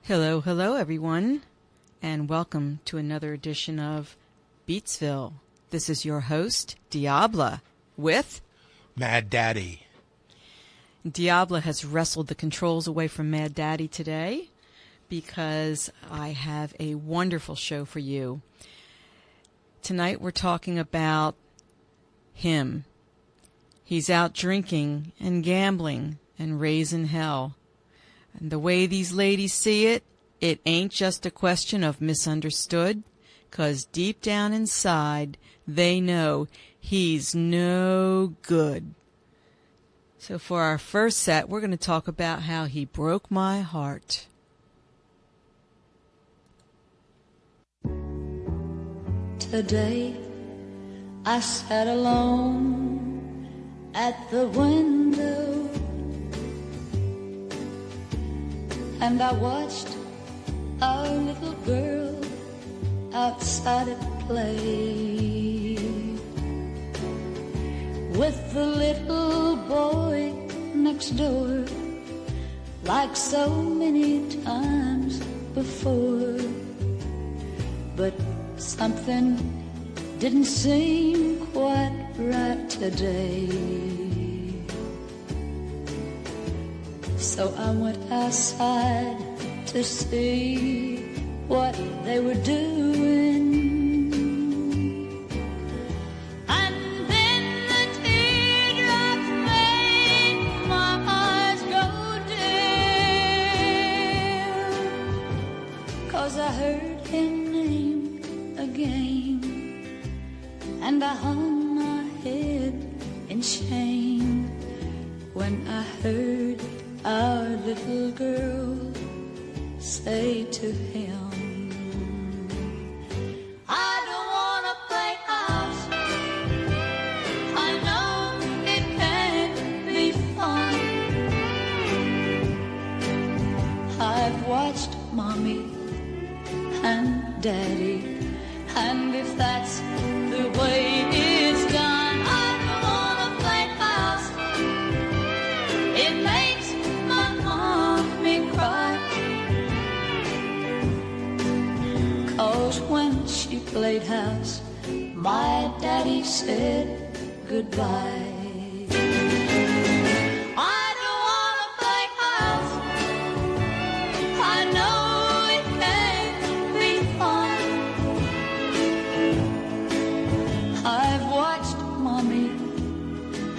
Hello, hello, everyone, and welcome to another edition of Beatsville. This is your host, Diabla, with Mad Daddy. Diabla has wrestled the controls away from Mad Daddy today because I have a wonderful show for you. Tonight we're talking about him. He's out drinking and gambling and raising hell. And the way these ladies see it, it ain't just a question of misunderstood, 'cause deep down inside, they know he's no good. So for our first set, we're going to talk about how he broke my heart. Today, I sat alone at the window and I watched our little girl outside at play with the little boy next door, like so many times before. But something didn't seem quite right today. So I went outside to see what they were doing. And then the teardrops made my eyes go dim, 'cause I heard him named again, and I hung my head in shame when I heard our little girl say to him, I don't want to play house. I know it can't be fun. I've watched Mommy and Daddy, and if that's the way it's done, I don't want to play house. It makes my mommy cry, 'cause when she played house, my daddy said goodbye. I don't want to play house. I know it can't be fun. I've watched Mommy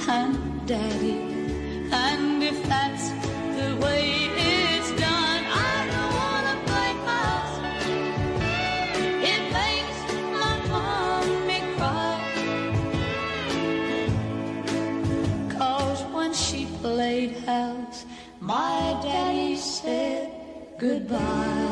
and Daddy, and if that's the way it's done, I don't want to play house. It makes my mommy cry, 'cause when she played house, my daddy said goodbye.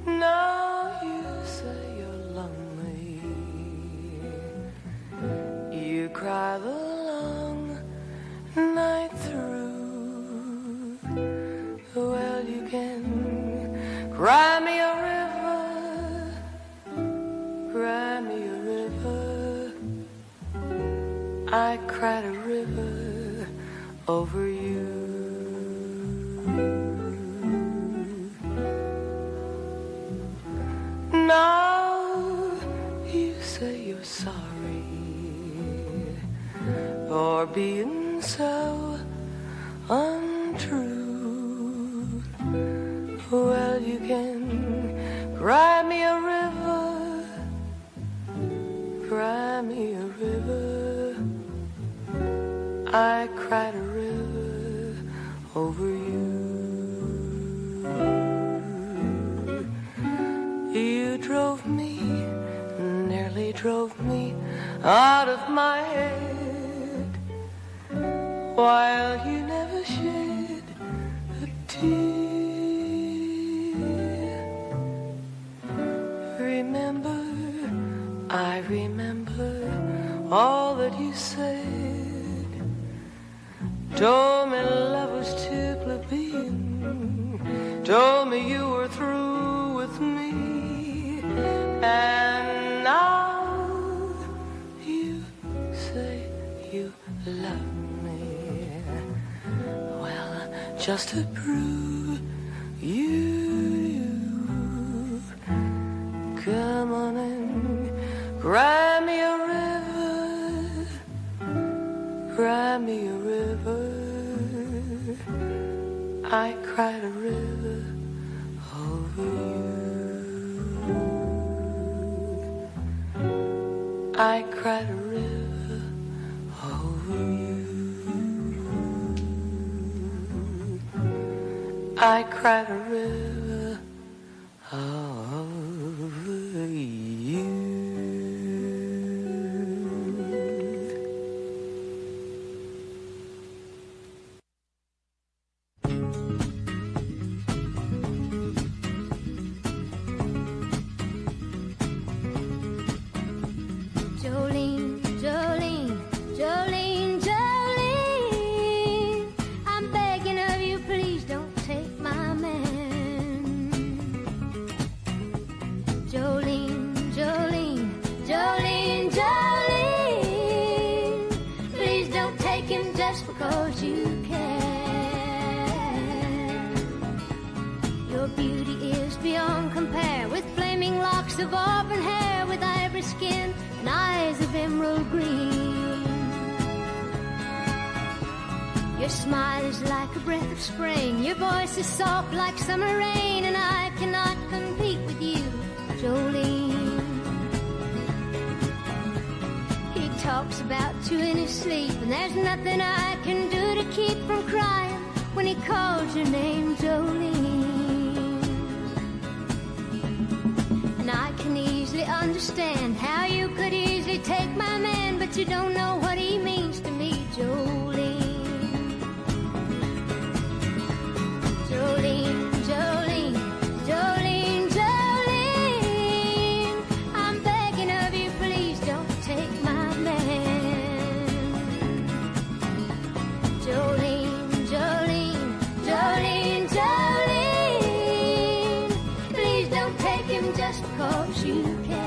Now you say you're lonely. You cry the long night through. Well, you can cry me a river, cry me a river. I cried a river over you. Now you say you're sorry for being so untrue. Well, you can cry me a river, cry me a river. I cried a river over you. You drove me, nearly drove me out of my head, while you never shed a tear. Remember, I remember remember all that you said. Told me love was too plebeian. Told me you were through with me. And now you say you love me. Well, just to prove you do, come on and cry me a river, cry me a river. I cried a river over you. I cried a river over you. I cried a river over you. Jolene, Jolene, Jolene, Jolene, I'm begging of you, please don't take my man. Jolene, Jolene, Jolene, Jolene, please don't take him just because you can. Your beauty is beyond compare, with flaming locks of auburn hair, with ivory skin and eyes of emerald green. Your smile is like a breath of spring, your voice is soft like summer rain, and I cannot compete with you, Jolene. He talks about you in his sleep, and there's nothing I can do to keep from crying when he calls your name, Jolene. And I can easily understand how you could easily take my man, but you don't know what he means to me, Jolene. Jolene, Jolene, Jolene, Jolene, I'm begging of you, please don't take my man. Jolene, Jolene, Jolene, Jolene, please don't take him just because you can.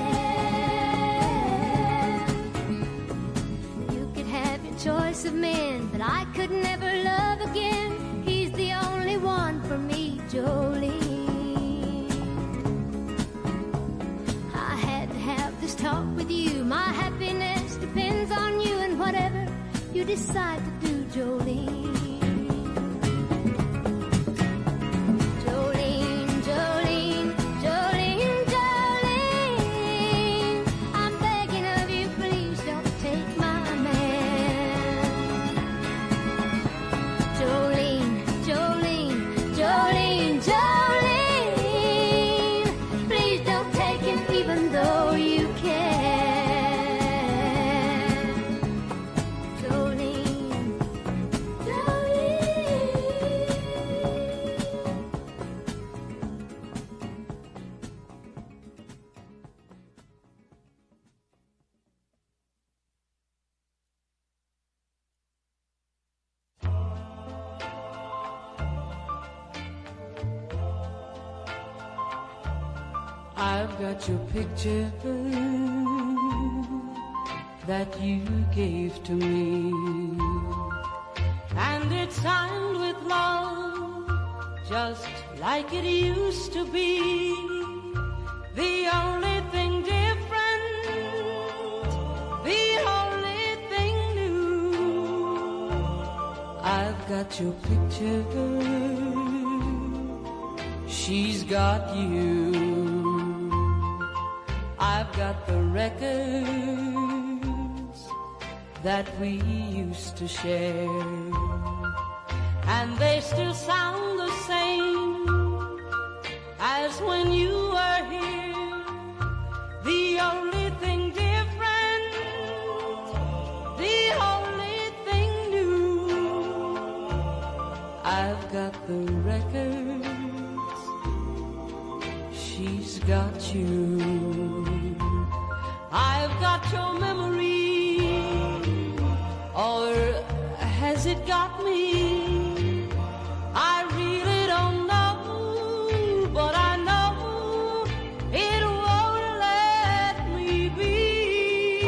You could have your choice of men, but I could never love again. He's the only one for me, Jolene. I had to have this talk with you. My happiness depends on you, and whatever you decide to do, Jolene. Jolene, Jolene, Jolene, Jolene, I'm begging of you, please don't take my man. Jolene, Jolene, Jolene, Jolene, please don't take him even though you can. Jolene, Jolene. I've got your picture that you gave to me, and it's signed with love, just like it used to be. The only thing different, the only thing new, I've got your picture, she's got you. I've got the records that we used to share, and they still sound the same as when you were here. The only thing different, the only thing new, I've got the records, she's got you. I've got your has it got me? I really don't know, but I know it won't let me be.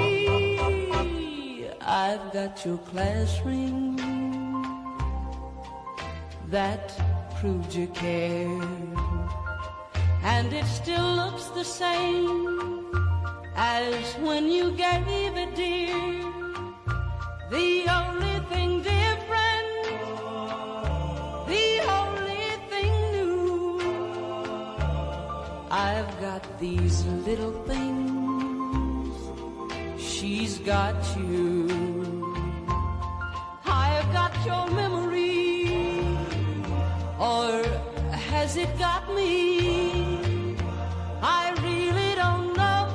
I've got your class ring that proved you cared, and it still looks the same as when you gave it, dear. The only thing different, the only thing new, I've got these little things, she's got you. I've got your memory, or has it got me? I really don't know,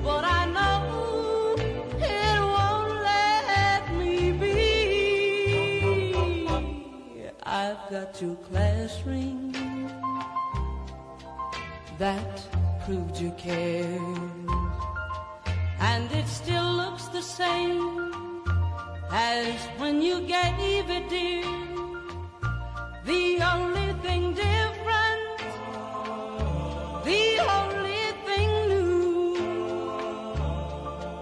but I know it won't let me be. I've got your class ring that proved you cared, and it still looks the same as when you gave it, dear. The only thing different, the only thing new,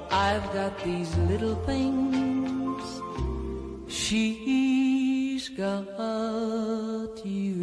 I've got these little things, she's got you.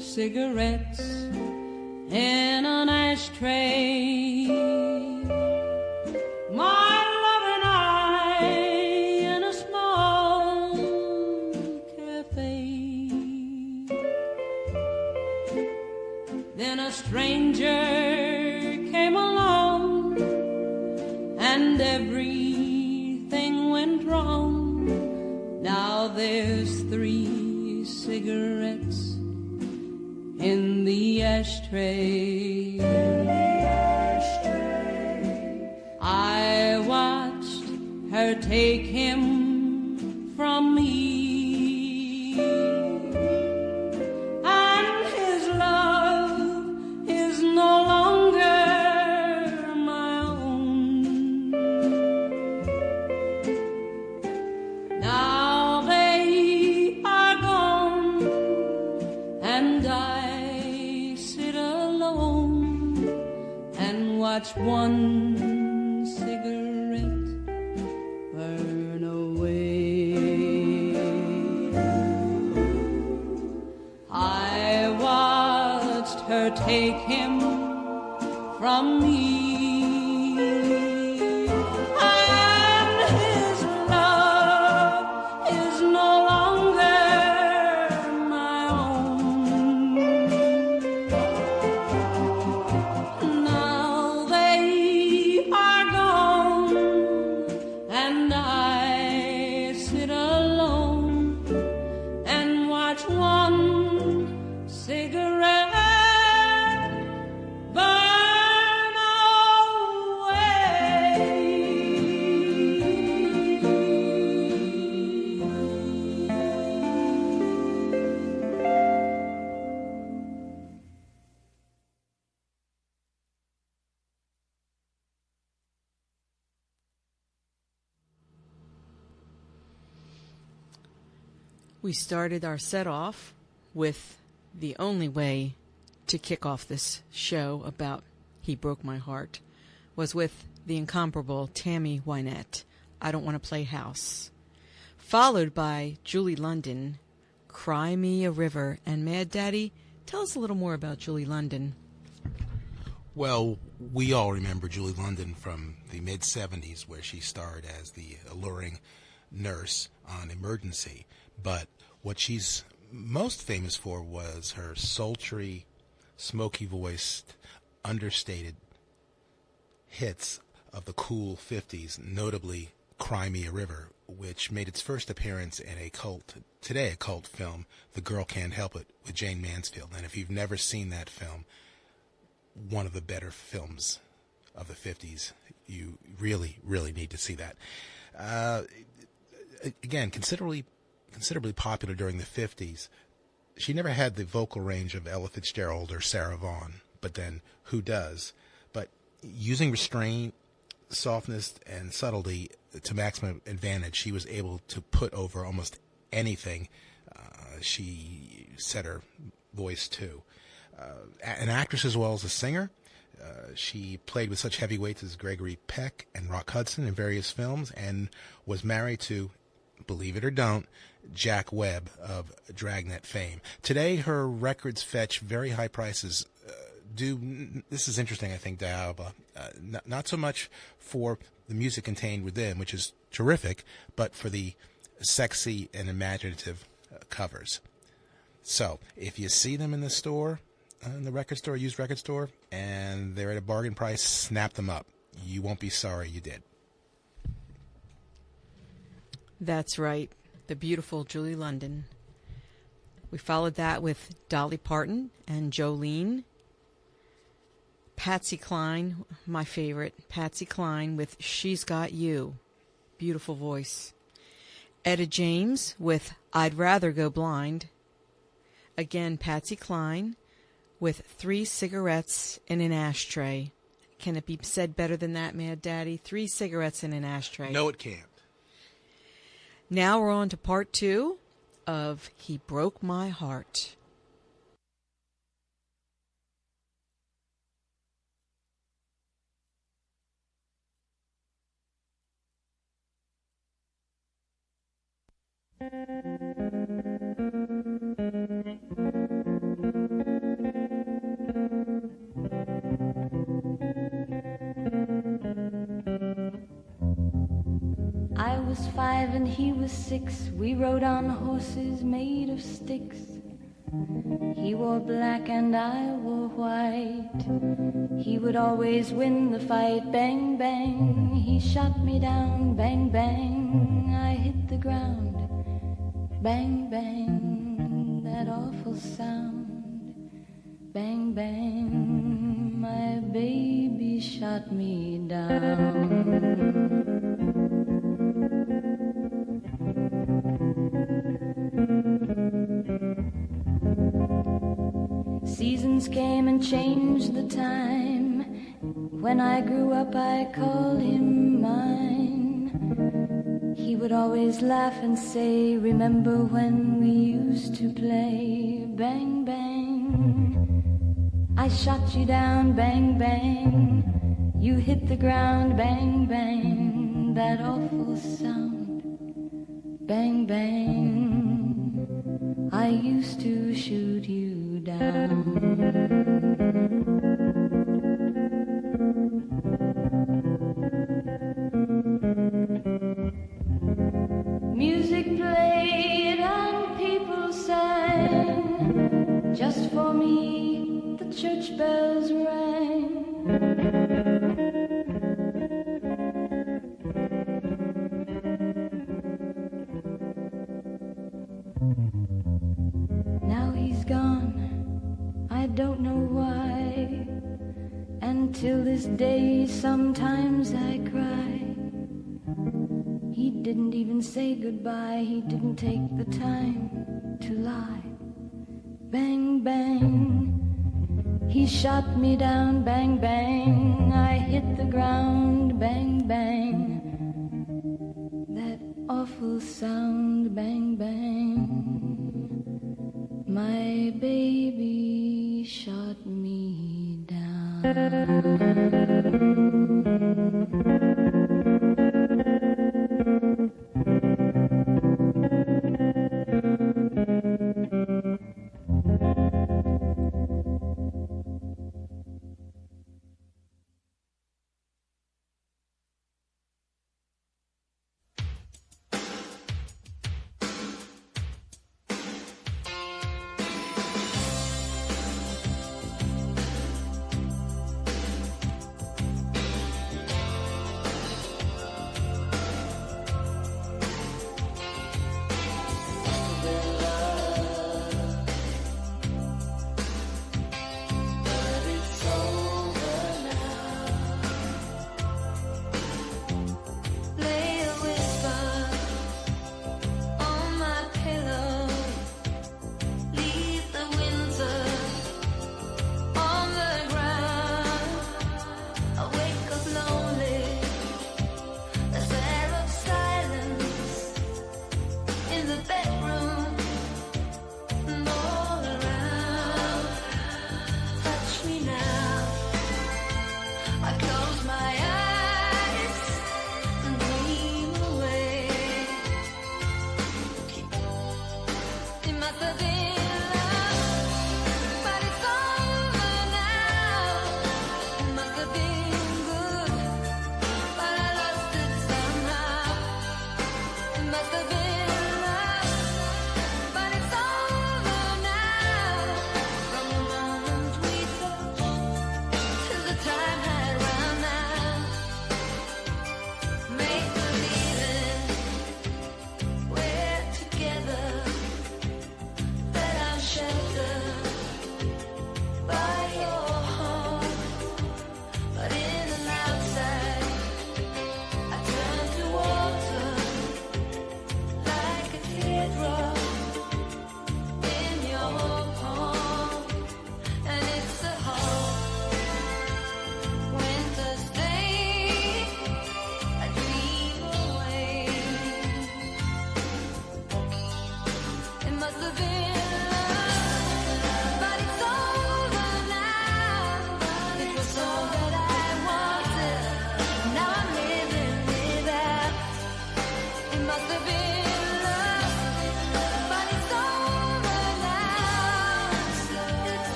Cigarettes in an ashtray, my love and I in a small cafe. everything went wrong. Now there's 3 cigarettes in the ashtray. I watched her take him from me, and his love is no longer my own. Now they are gone, and I sit alone and watch one cigarette burn away. I watched her take him from me, and his love is no longer my own. Now they are gone, and I sit alone and watch one cigarette burn We started our set off with the only way to kick off this show about He Broke My Heart was with the incomparable Tammy Wynette, I Don't Want to Play House, followed by Julie London, Cry Me a River. And Mad Daddy, tell us a little more about Julie London. Well, we all remember Julie London from the mid-'70s, where she starred as the alluring nurse on Emergency. But what she's most famous for was her sultry, smoky-voiced, understated hits of the cool 50s, notably Cry Me a River, which made its first appearance in a cult film, The Girl Can't Help It, with Jane Mansfield. And if you've never seen that film, one of the better films of the 50s, you really, really need to see that. Again, considerably popular during the 50s. She never had the vocal range of Ella Fitzgerald or Sarah Vaughan, but then who does? But using restraint, softness, and subtlety to maximum advantage, she was able to put over almost anything she set her voice to. An actress as well as a singer, she played with such heavyweights as Gregory Peck and Rock Hudson in various films, and was married to, believe it or don't, Jack Webb of Dragnet fame. Today, her records fetch very high prices. This is interesting, I think, Diaba. Not so much for the music contained within, which is terrific, but for the sexy and imaginative covers. So, if you see them in the store, in the record store, used record store, and they're at a bargain price, snap them up. You won't be sorry you did. That's right, the beautiful Julie London. We followed that with Dolly Parton and Jolene. Patsy Cline, my favorite, Patsy Cline with She's Got You. Beautiful voice. Etta James with I'd Rather Go Blind. Again, Patsy Cline with 3 cigarettes in an ashtray. Can it be said better than that, Mad Daddy? 3 cigarettes in an ashtray. No, it can't. Now we're on to part 2 of He Broke My Heart. I was 5 and he was 6. We rode on horses made of sticks. He wore black and I wore white. He would always win the fight. Bang, bang, he shot me down. Bang, bang, I hit the ground. Bang, bang, that awful sound. Bang, bang, my baby shot me down. Seasons came and changed the time. When I grew up, I called him mine. He would always laugh and say, remember when we used to play? Bang, bang, I shot you down. Bang, bang, you hit the ground. Bang, bang, that awful sound. Bang, bang, I used to shoot you down. Music played and people sang. Just for me, the church bells rang. Now he's gone, I don't know why. And till this day, sometimes I cry. He didn't even say goodbye. He didn't take the time to lie. Bang, bang, he shot me down. Bang, bang, I hit the ground. Bang, bang, that awful sound. Bang, bang, my baby shot me down.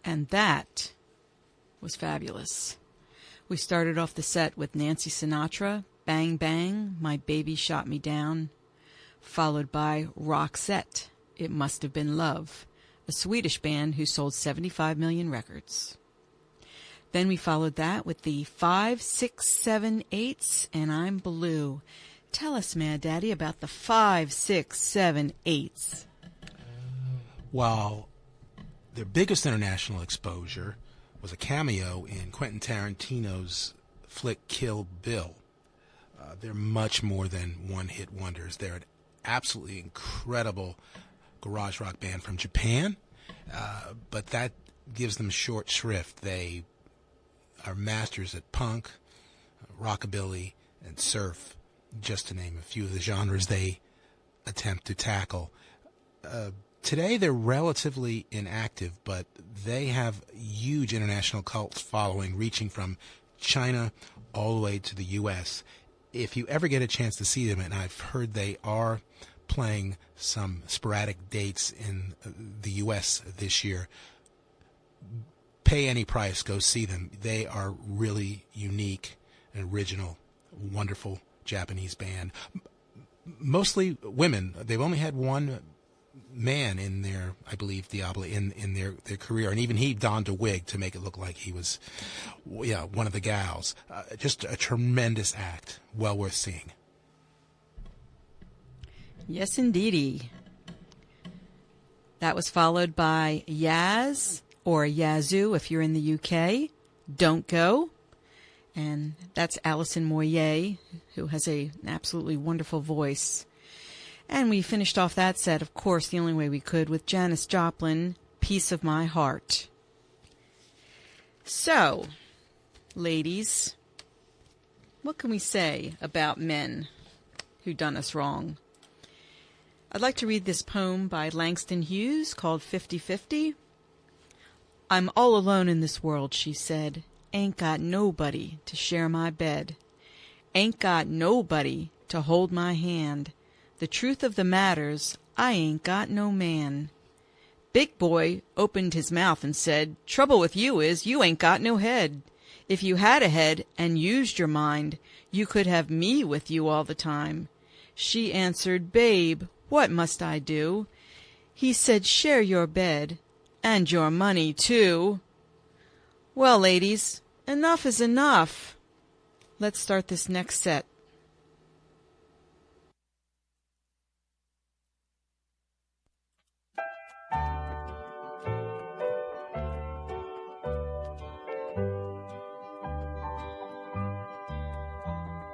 And that was fabulous. We started off the set with Nancy Sinatra, Bang Bang, My Baby Shot Me Down, followed by Roxette, It Must Have Been Love, a Swedish band who sold 75 million records. Then we followed that with the 5, 6, 7, 8s, and I'm Blue. Tell us, Mad Daddy, about the 5, 6, 7, 8s. While their biggest international exposure was a cameo in Quentin Tarantino's flick Kill Bill, they're much more than one-hit wonders. They're an absolutely incredible garage rock band from Japan, but that gives them short shrift. They are masters at punk, rockabilly, and surf, just to name a few of the genres they attempt to tackle. Today they're relatively inactive, but they have huge international cult following, reaching from China all the way to the U.S. If you ever get a chance to see them, and I've heard they are playing some sporadic dates in the U.S. this year, pay any price, go see them. They are really unique and original, wonderful Japanese band. Mostly women. They've only had one man in their, I believe, Diablo, in their career, and even he donned a wig to make it look like he was one of the gals. Just a tremendous act, well worth seeing. Yes, indeedy. That was followed by Yaz, or Yazoo if you're in the UK, Don't Go. And that's Alison Moyet, who has an absolutely wonderful voice. And we finished off that set, of course, the only way we could, with Janis Joplin, Piece of My Heart. So, ladies, what can we say about men who done us wrong? I'd like to read this poem by Langston Hughes called 50-50. I'm all alone in this world, she said. Ain't got nobody to share my bed. Ain't got nobody to hold my hand. The truth of the matter's, I ain't got no man. Big Boy opened his mouth and said, Trouble with you is you ain't got no head. If you had a head and used your mind, you could have me with you all the time. She answered, Babe, what must I do? He said, Share your bed. And your money, too. Well, ladies, enough is enough. Let's start this next set.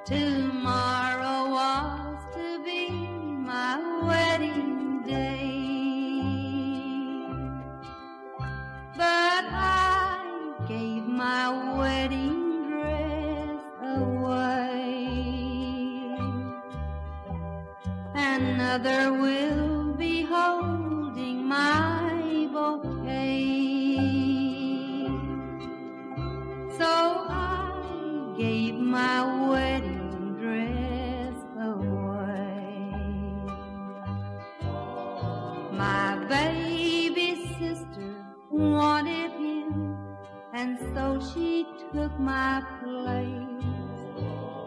Tomorrow was to be my wedding day, but I gave my wedding dress away. Another will be holding my bouquet, so I gave my wedding dress away. My baby sister wanted him, and so she took my place.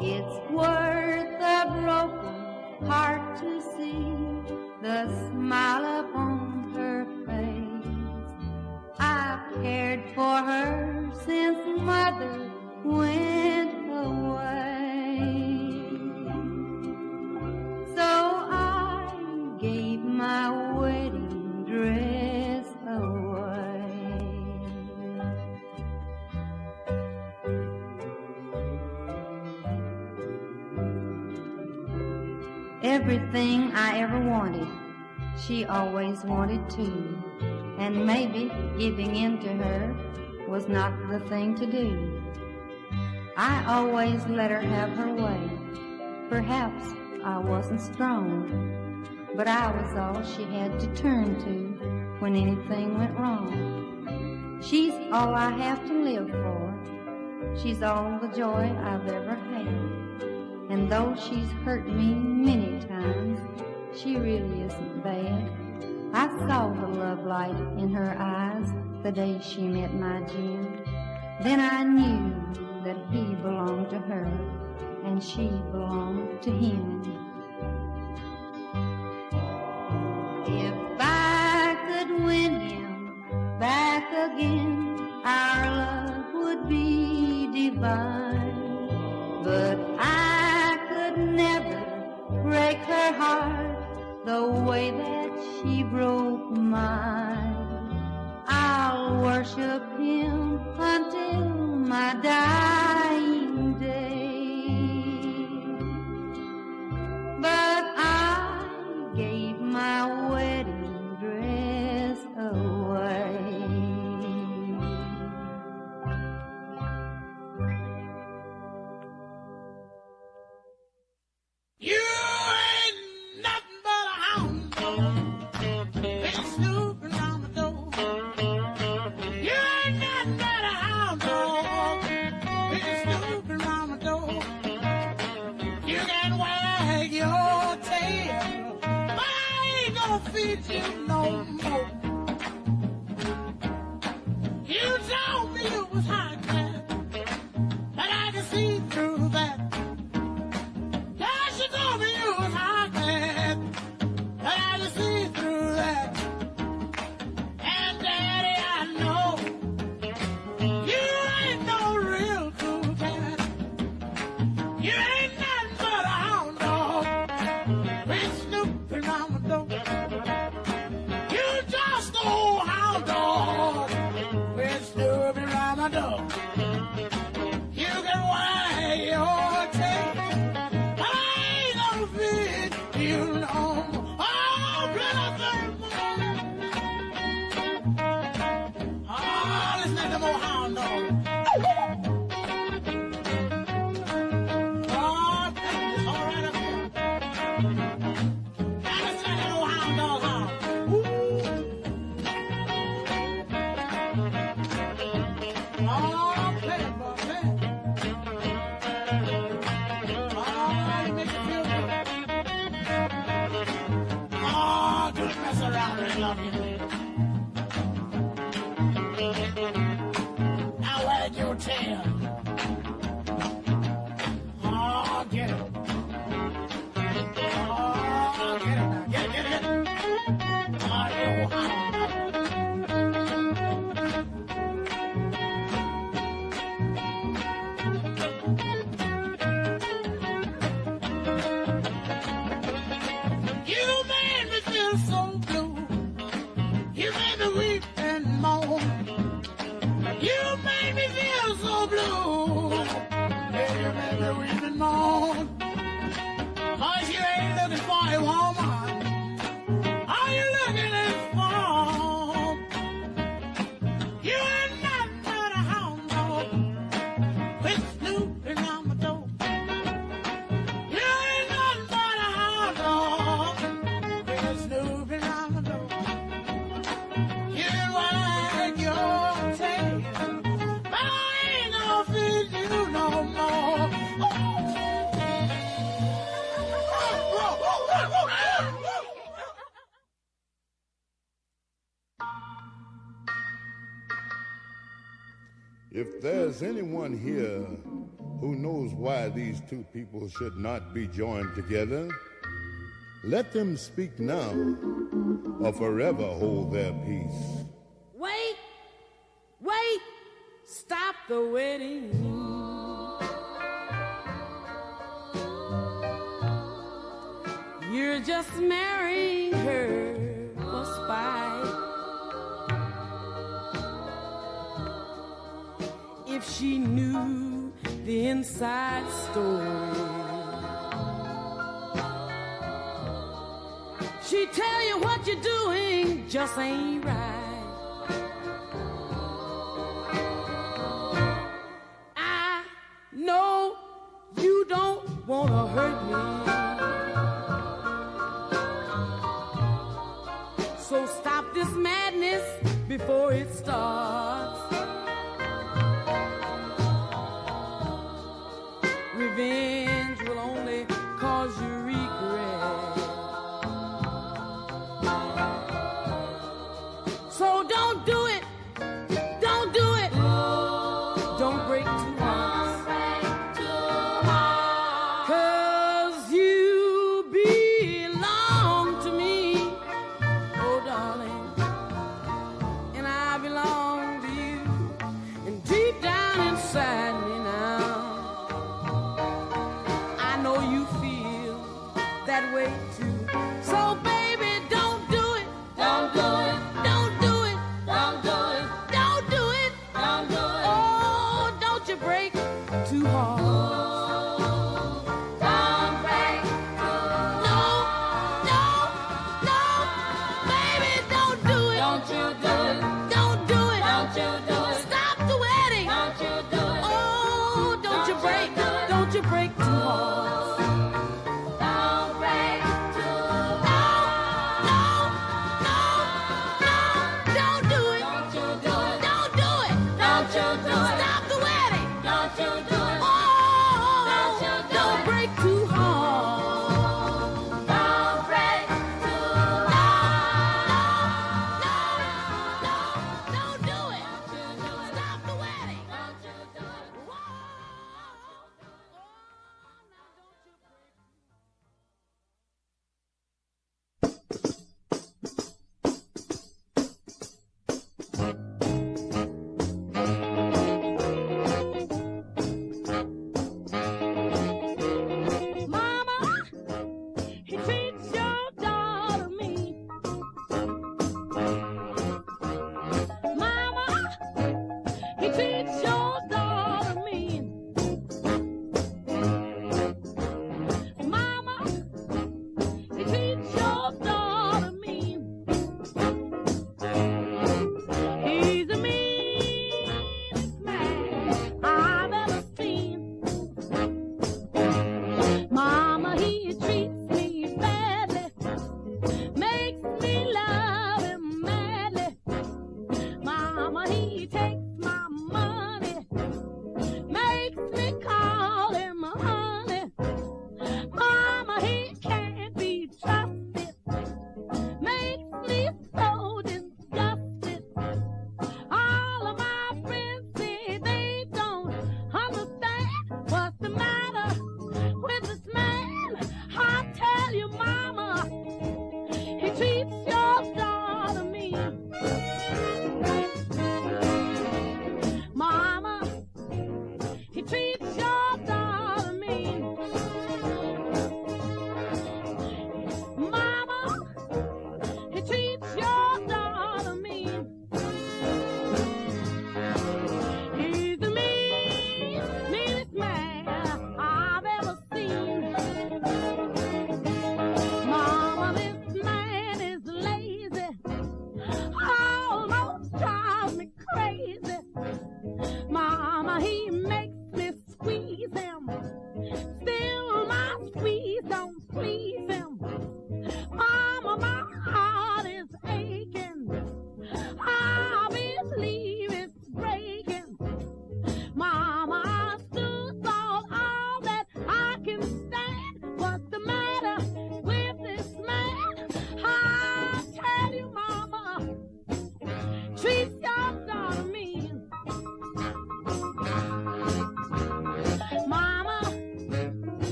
It's worth a broken heart to see the smile upon her face. I've cared for her since mother went away. So I gave my wedding dress away. Everything I ever wanted, she always wanted too. And maybe giving in to her was not the thing to do. I always let her have her way. Perhaps I wasn't strong, but I was all she had to turn to when anything went wrong. She's all I have to live for. She's all the joy I've ever had. And though she's hurt me many times, she really isn't bad. I saw the love light in her eyes the day she met my Jim. Then I knew that he belonged to her and she belonged to him. If I could win him back again, our love would be divine. But I could never break her heart the way that she broke mine. I'll worship him until my dying day. But I gave my wedding dress away. You ain't nothing but a hound dog, been snooping on the door. You ain't nothing but a hound dog, been snooping on the door. You can wag your tail, but I ain't gonna feed you no more. You told me you was high class, but I can see through that. She told me you was high class, but I can see through that. And Daddy, I know you ain't no real cool cat. You ain't nothing but a hound dog, been snooping around the door. You just old hound dog, been snooping around the door. You can wag your tail, you know, oh, brother, oh, listen to them old hound dogs. Oh, it's all right up here. Now listen to them old hound dogs, huh? Oh, play it, boy, play it. Oh, you make it feel good. Oh, don't mess around with love you. Now wag your tail. Oh, get it. Oh, get it now. Get it. Oh, you hound. You made me feel so blue. You made me weep and moan. You made me feel so blue. Yeah, you made me weep and moan. 'Cause you ain't looking for a woman. Are you looking for? You ain't nothing but a hound dog with snooping on the door. You ain't nothing but a hound dog with snooping on the door. You can wag your tail, but I ain't gonna feed you no more. If there's anyone here who knows why these two people should not be joined together, let them speak now or forever hold their peace. Wait, wait, stop the wedding. You're just marrying her for spite. If she knew the inside story, she'd tell you what you're doing just ain't right. I know you don't want to hurt me, so stop this madness before it starts. Revenge will only cause you regret. So don't do it you feel that way too. So baby, don't do it. Don't do it. Don't do it. Don't do it. Don't do it. Don't do it. Oh, don't you break too hard.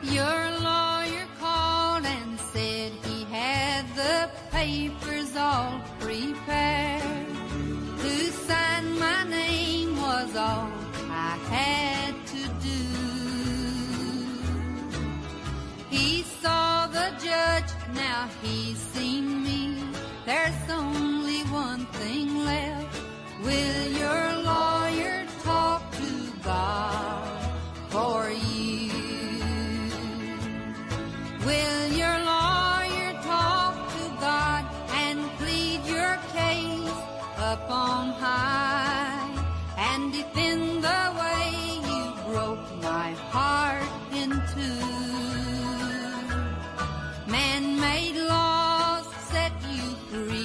Your lawyer called and said he had the papers all prepared. To sign my name was all I had to do. He saw the judge, now he's seen me. There's only one thing left. Will your lawyer talk to God for you? Will your lawyer talk to God and plead your case up on high and defend the way you broke my heart in two? Man-made laws set you free.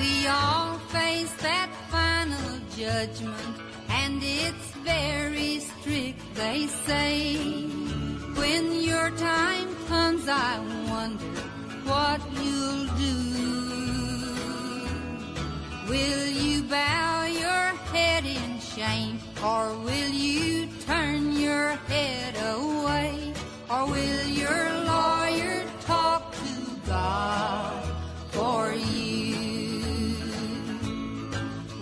We all face that final judgment, and it's very strict, they say. When your time comes, I wonder what you'll do. Will you bow your head in shame, or will you turn your head away? Or will your lawyer talk to God for you?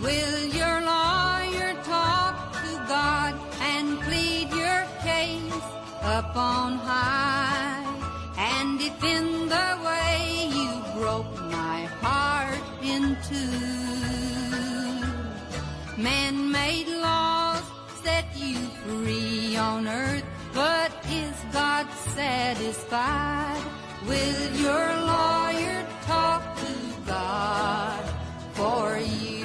Will your lawyer talk to God and plead your case up on high? And defend the way you broke my heart in two? Man-made laws set you free on earth, but is God satisfied? Will your lawyer talk to God for you?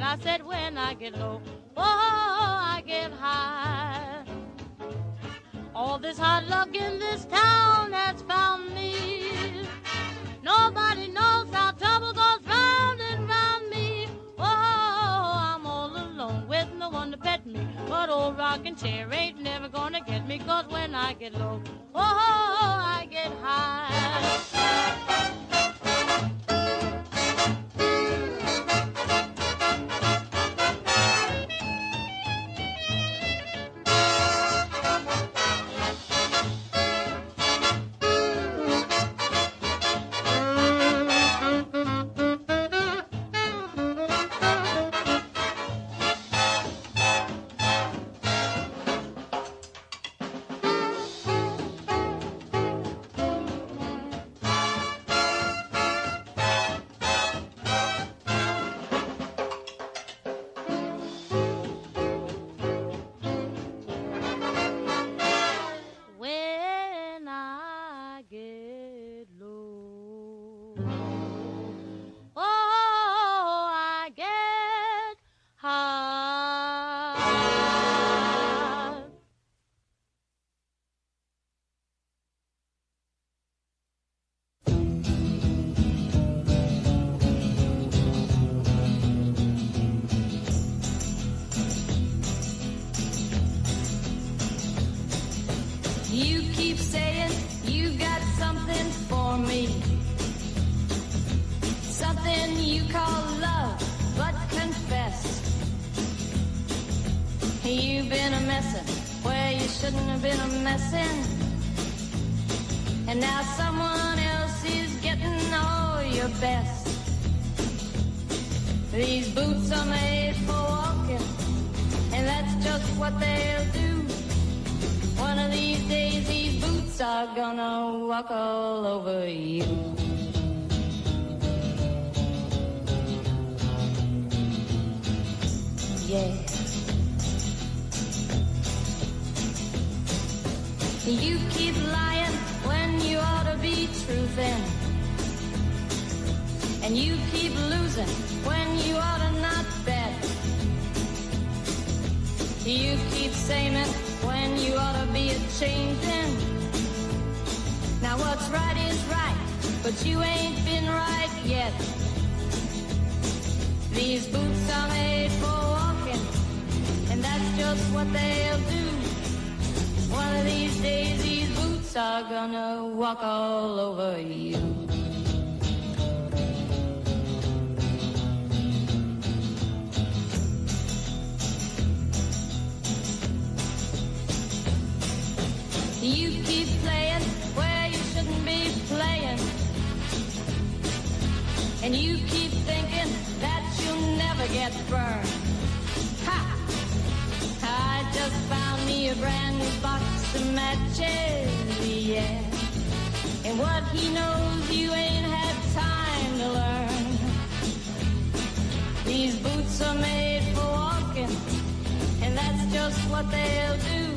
I said when I get low, oh, I get high. All this hard luck in this town has found me. Nobody knows how trouble goes round and round me. Oh, I'm all alone with no one to pet me. But old rocking chair ain't never gonna get me, 'cause when I get low, oh, I get high. You've been a messin' where you shouldn't have been a messin'. And now someone else is getting all your best. These boots are made for walking, and that's just what they'll do. One of these days these boots are gonna walk all over you. Yeah. You keep lying when you ought to be truthin'. And you keep losing when you ought to not bet. You keep saying when you ought to be a-changin'. Now what's right is right, but you ain't been right yet. These boots are made for walking, and that's just what they'll do. One of these days, these boots are gonna walk all over you. You keep playing where you shouldn't be playing, and you keep thinking that you'll never get burned. Ha! I just found me a brand new box of matches, yeah. And what he knows you ain't had time to learn. These boots are made for walking, and that's just what they'll do.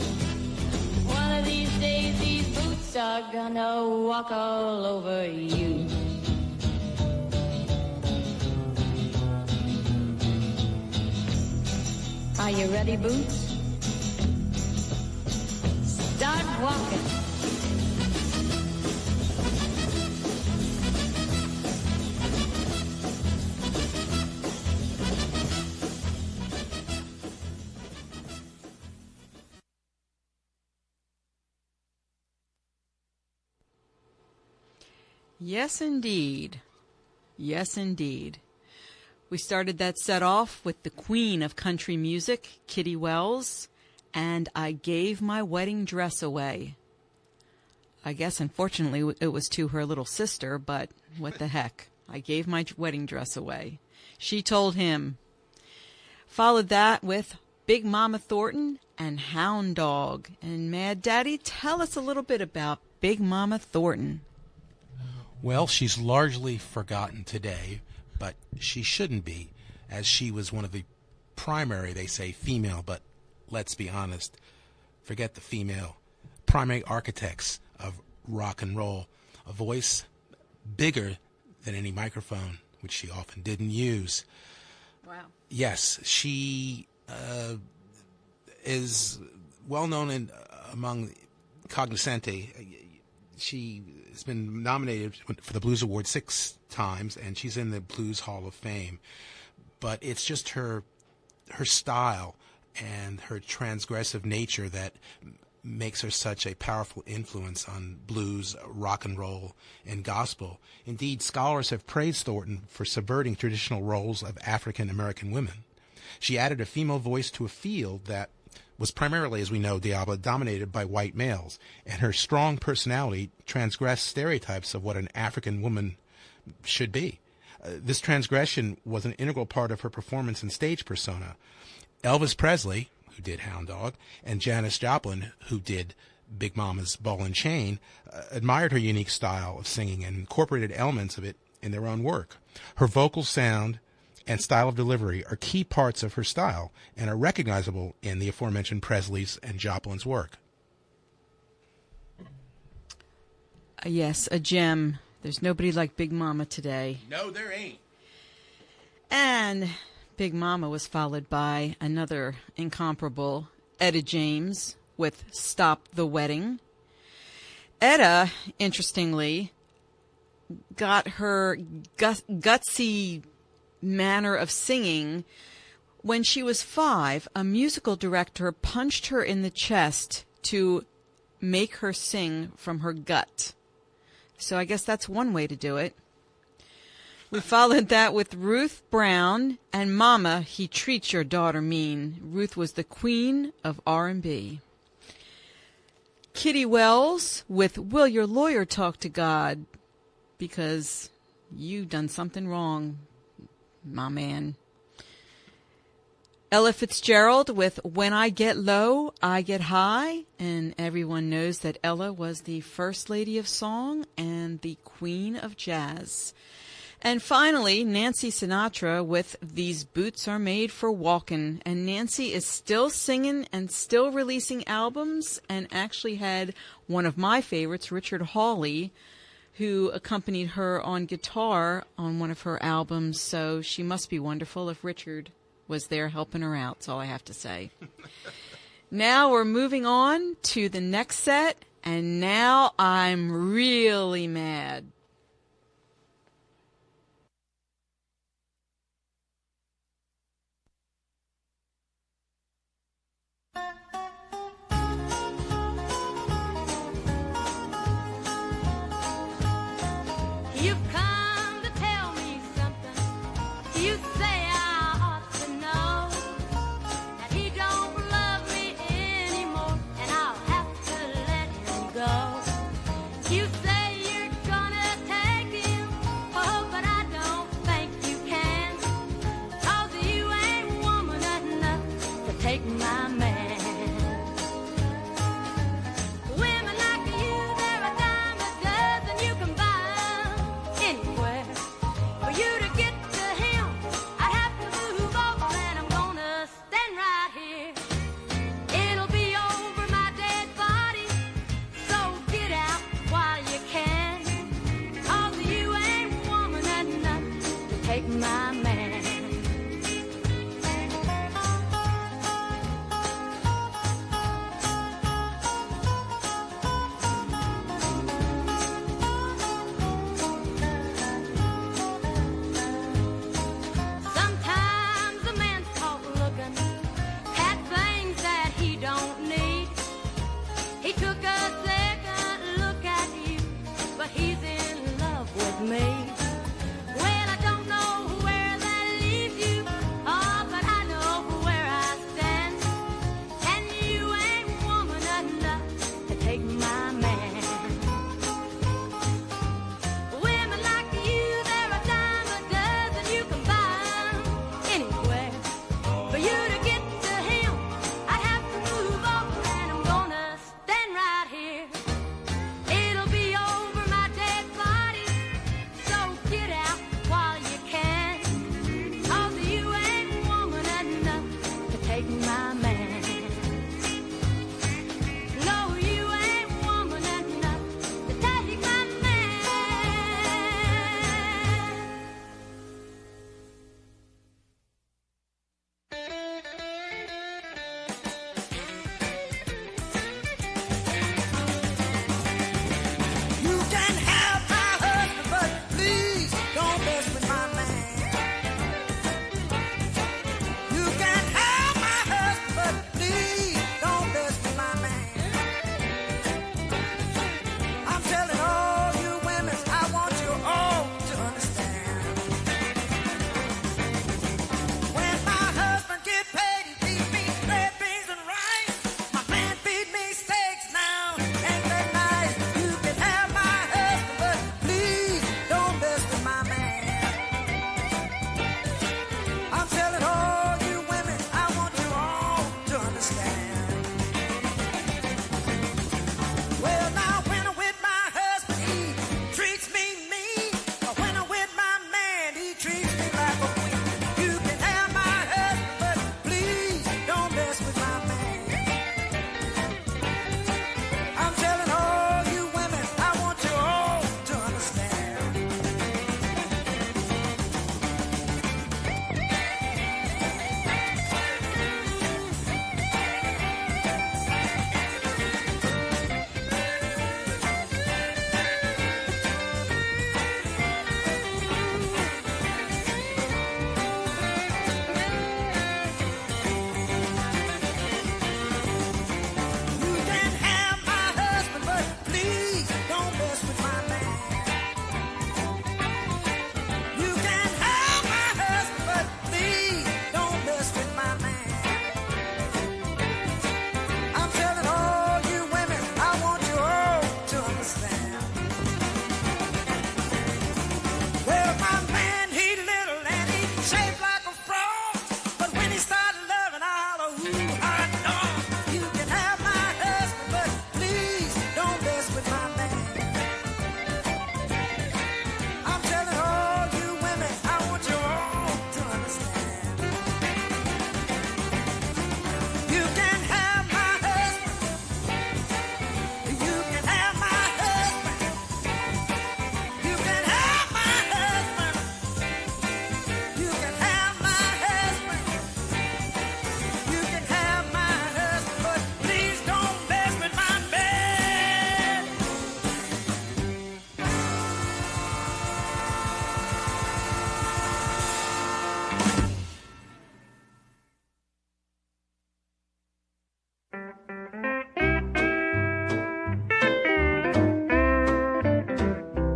One of these days, these boots are gonna walk all over you. Are you ready, Boots? Start walking. Yes, indeed. Yes, indeed. We started that set off with the queen of country music, Kitty Wells, and I Gave My Wedding Dress Away. I guess, unfortunately, it was to her little sister, but what the heck. I gave my wedding dress away. She told him. Followed that with Big Mama Thornton and Hound Dog. And Mad Daddy, tell us a little bit about Big Mama Thornton. Well, she's largely forgotten today, but she shouldn't be, as she was one of the primary, they say, female, but let's be honest, forget the female, primary architects of rock and roll. A voice bigger than any microphone, which she often didn't use. Wow. Yes, she is well known among cognoscenti. She has been nominated for the Blues Award 6 times, and she's in the Blues Hall of Fame. But it's just her style and her transgressive nature that makes her such a powerful influence on blues, rock and roll, and gospel. Indeed, scholars have praised Thornton for subverting traditional roles of African American women. She added a female voice to a field that was primarily, as we know, Diablo, dominated by white males, and her strong personality transgressed stereotypes of what an African woman should be. This transgression was an integral part of her performance and stage persona. Elvis Presley, who did Hound Dog, and Janis Joplin, who did Big Mama's Ball and Chain, admired her unique style of singing and incorporated elements of it in their own work. Her vocal sound and style of delivery are key parts of her style and are recognizable in the aforementioned Presley's and Joplin's work. Yes, a gem. There's nobody like Big Mama today. No, there ain't. And Big Mama was followed by another incomparable, Etta James, with Stop the Wedding. Etta, interestingly, got her gutsy manner of singing when she was 5. A musical director punched her in the chest to make her sing from her gut. So I guess that's one way to do it. We followed that with Ruth Brown and Mama, He Treats Your Daughter Mean. Ruth was the queen of R&B. Kitty Wells with Will Your Lawyer Talk to God? Because you done something wrong, my man. Ella Fitzgerald with When I Get Low, I Get High. And everyone knows that Ella was the first lady of song and the queen of jazz. And finally, Nancy Sinatra with These Boots Are Made for Walkin'. And Nancy is still singing and still releasing albums, and actually had one of my favorites, Richard Hawley, who accompanied her on guitar on one of her albums. So she must be wonderful if Richard was there helping her out. That's all I have to say. Now we're moving on to the next set, and now I'm really mad. my man. Sometimes a man's caught looking at things that he don't need. He took a second look at you, but he's in love with me. Well, I don't know where that leaves you, oh, but I know where I stand. And you ain't woman enough to take my man. Women like you, they're a dime a dozen, you can buy 'em anywhere. For you to get to him, I'd have to move over, and I'm gonna stand right here. It'll be over my dead body, so get out while you can. 'Cause you ain't woman enough to take my man. No, you ain't woman enough to take my man. You can have my husband, but please don't mess with my man. You can have my husband, but please don't mess with my man. I'm telling all you women, I want you all to understand. When my husband get paid, he feeds me red beans and rice. My man feed me steaks now, ain't that nice? You can have my husband, but please don't mess with my man. I'm telling all you women, I want you all to understand. Well, now when I'm with my husband, he treats me mean. But when I'm with my man, he treats me like a queen. You can have my husband, but please don't mess with my man. I'm telling all you women, I want you all to understand. You can have my husband, but please don't mess with my man. You can have my husband, but please don't mess with my man. I'm telling all you women, I want you all to understand. Well, my man, he little and he shaped like a frog, but when he started loving, I holler, ooh, hot dog. You can have my husband, but please don't mess with my man. I'm telling all you women, I want you all to understand. You can have my husband. You can have my husband. You can have my husband. You can have my husband. You can have my husband, but please don't mess with my man.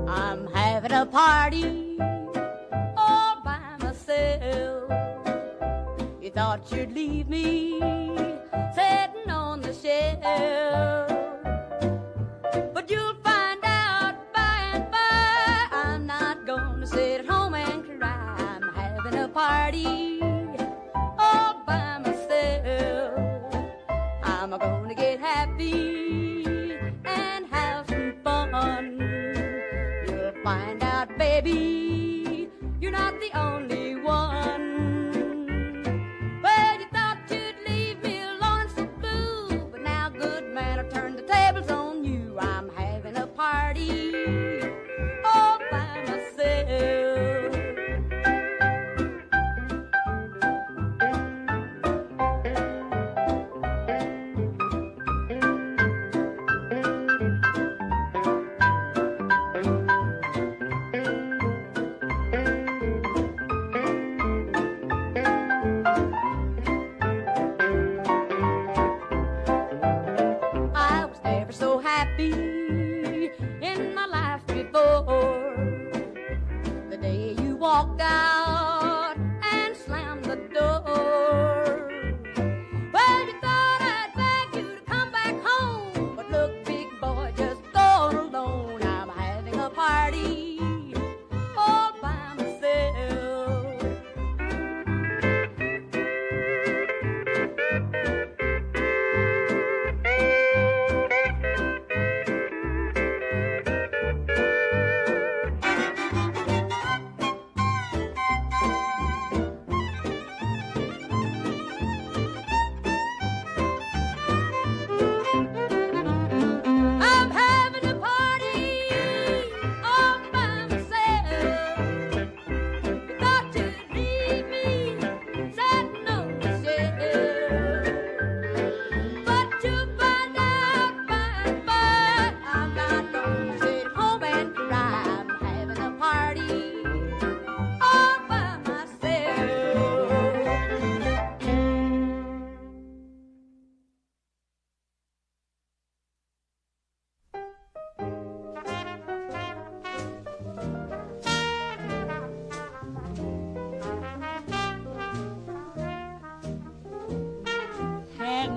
I'm having a party all by myself. You thought you'd leave me sitting on the shelf, but you'll find out by and by I'm not gonna sit at home and cry. I'm having a party all by myself. I'm gonna get happy and have some fun. You'll find out, baby, you're not the only one. Well, you thought you'd leave me alone and so blue, but now, good man, I've turned the tables on you. I'm having a party all by myself.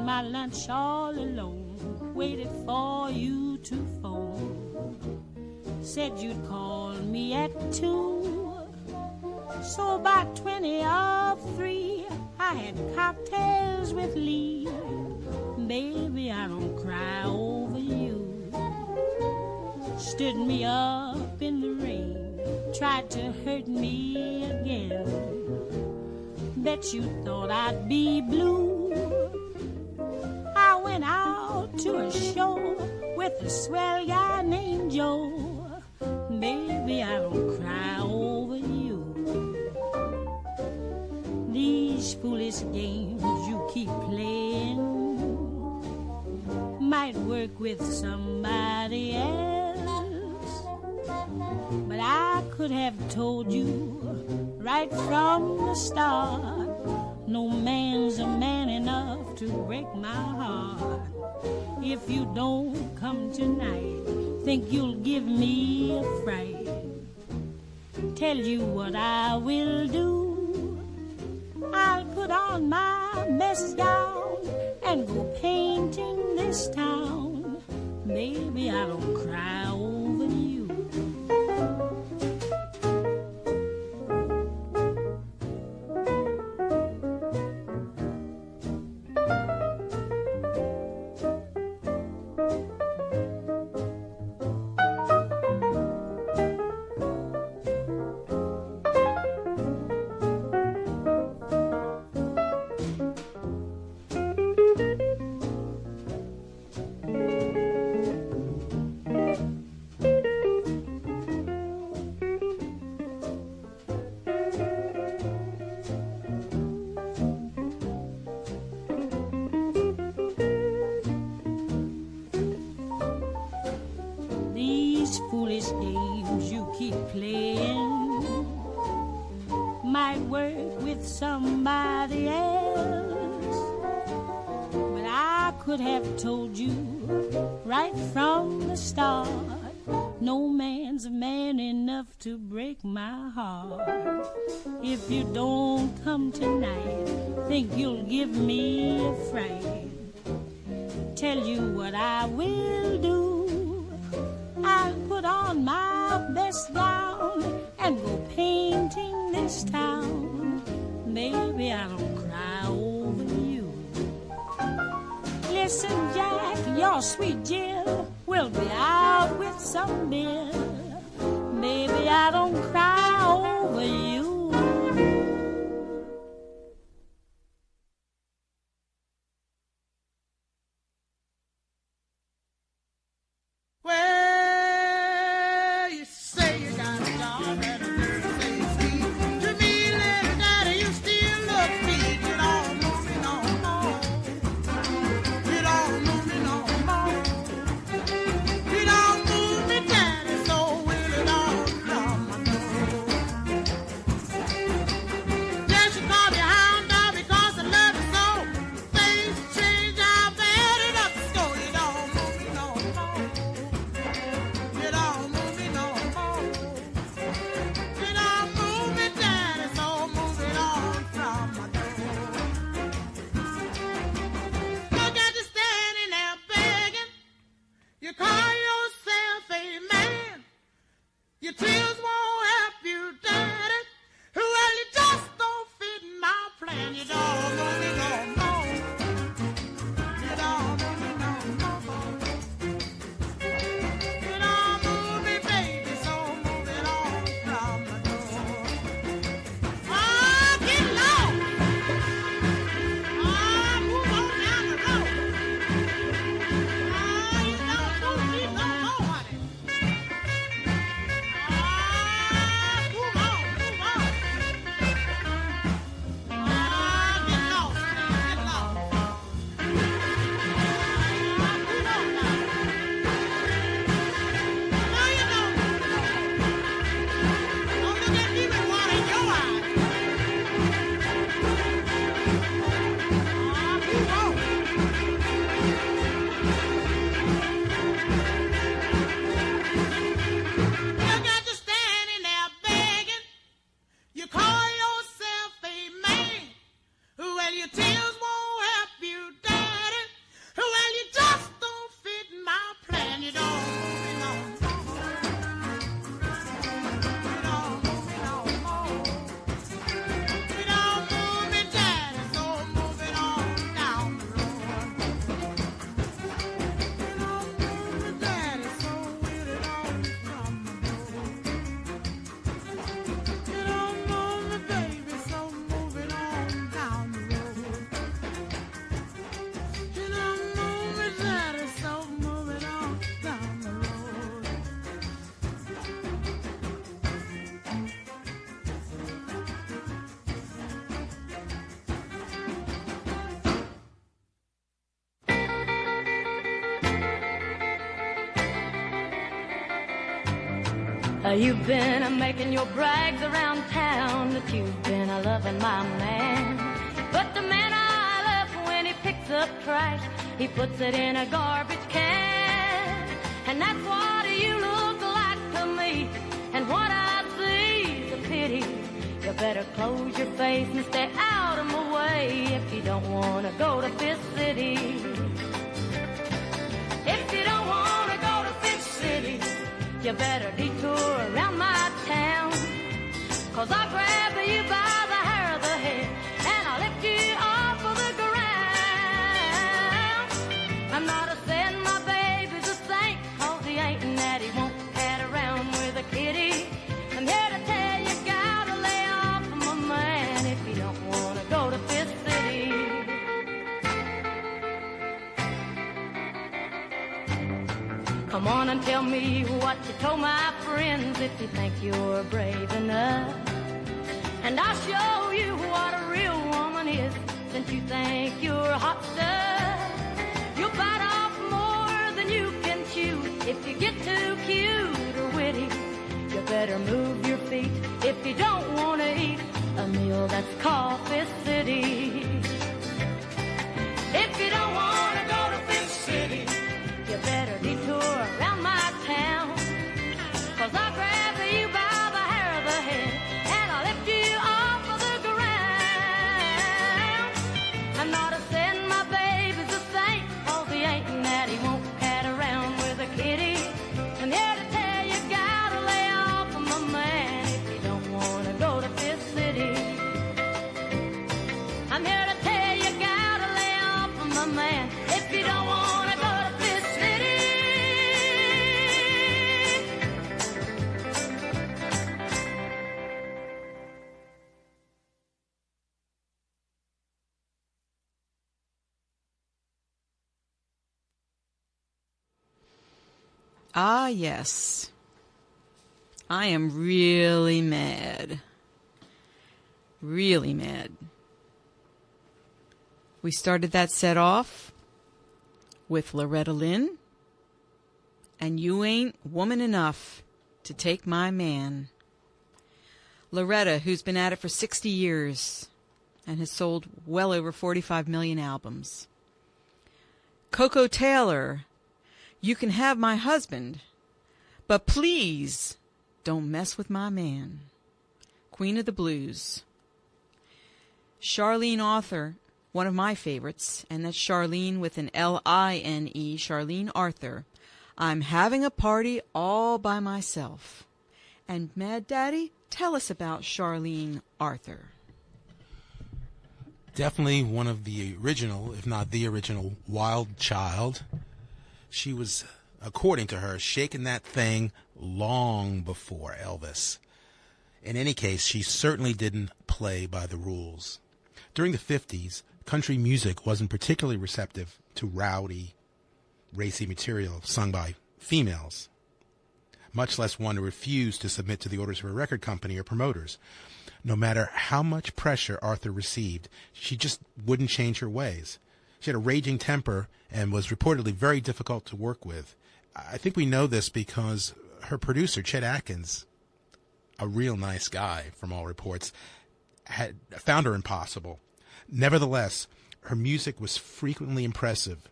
my lunch all alone, waited for you to phone. Said you'd call me at 2. So by 20 of 3, I had cocktails with Lee. Baby, I don't cry over you. Stood me up in the rain, tried to hurt me again. Bet you thought I'd be blue. I went out to a show with a swell guy named Joe. Baby, I don't cry over you. These foolish games you keep playing might work with somebody else, but I could have told you right from the start, no man's a man enough to break my heart. If you don't come tonight, think you'll give me a fright. Tell you what I will do. I'll put on my best gown and go painting this town. Baby, I don't cry over you. Foolish games you keep playing might work with somebody else, but I could have told you right from the start, no man's a man enough to break my heart. If you don't come tonight, think you'll give me a fright. Tell you what I will do. I'll put on my best gown and go painting this town. Baby, I don't cry over you. Listen, Jack, your sweet Jill will be out with some Bill. Baby, I don't cry over you. You've been making your brags around town that you've been loving my man. But the man I love, when he picks up trash, he puts it in a garbage can. And that's what you look like to me. And what I see is a pity. You better close your face and stay out of my way if you don't want to go to Fifth City. If you don't want to go to Fifth City, you better detour around my town. 'Cause I'll grab you by the hair of the head and I'll lift you off of the ground. I'm not a saying my baby's a saint, 'cause he ain't and that he won't cat around with a kitty. I'm here to tell you, gotta lay off of my man if you don't want to go to Fifth City. Come on and tell me what you told my friends if you think you're brave enough. And I'll show you what a real woman is since you think you're hot stuff. You'll bite off more than you can chew if you get too cute or witty. You better move your feet if you don't want to eat a meal that's called Fifth City. If you don't want to go to Fifth City, you better detour around my town. 'Cause I'll grab you by the hair of the head and I'll lift you off of the ground. I'm not a saying my baby's a saint, 'cause he ain't and that he won't cat around with a kitty. I'm here to tell you, gotta lay off of my man if you don't want to go to Fifth City. I'm here to tell you, gotta lay off of my man if you don't want to go to Fifth City. Ah, yes. I am really mad. Really mad. We started that set off with Loretta Lynn, and You Ain't Woman Enough to Take My Man. Loretta, who's been at it for 60 years and has sold well over 45 million albums. Coco Taylor, You Can Have My Husband, but please don't mess with my man. Queen of the Blues. Charlene Arthur, one of my favorites, and that's Charlene with an L-I-N-E, Charlene Arthur. I'm having a party all by myself. And Mad Daddy, tell us about Charlene Arthur. Definitely one of the original, if not the original, Wild Child. She was, according to her, shaking that thing long before Elvis. In any case, she certainly didn't play by the rules. During the 50s, country music wasn't particularly receptive to rowdy, racy material sung by females, much less one who refused to submit to the orders of a record company or promoters. No matter how much pressure Arthur received, she just wouldn't change her ways. She had a raging temper and was reportedly very difficult to work with. I think we know this because her producer, Chet Atkins, a real nice guy from all reports, had found her impossible. Nevertheless, her music was frequently impressive.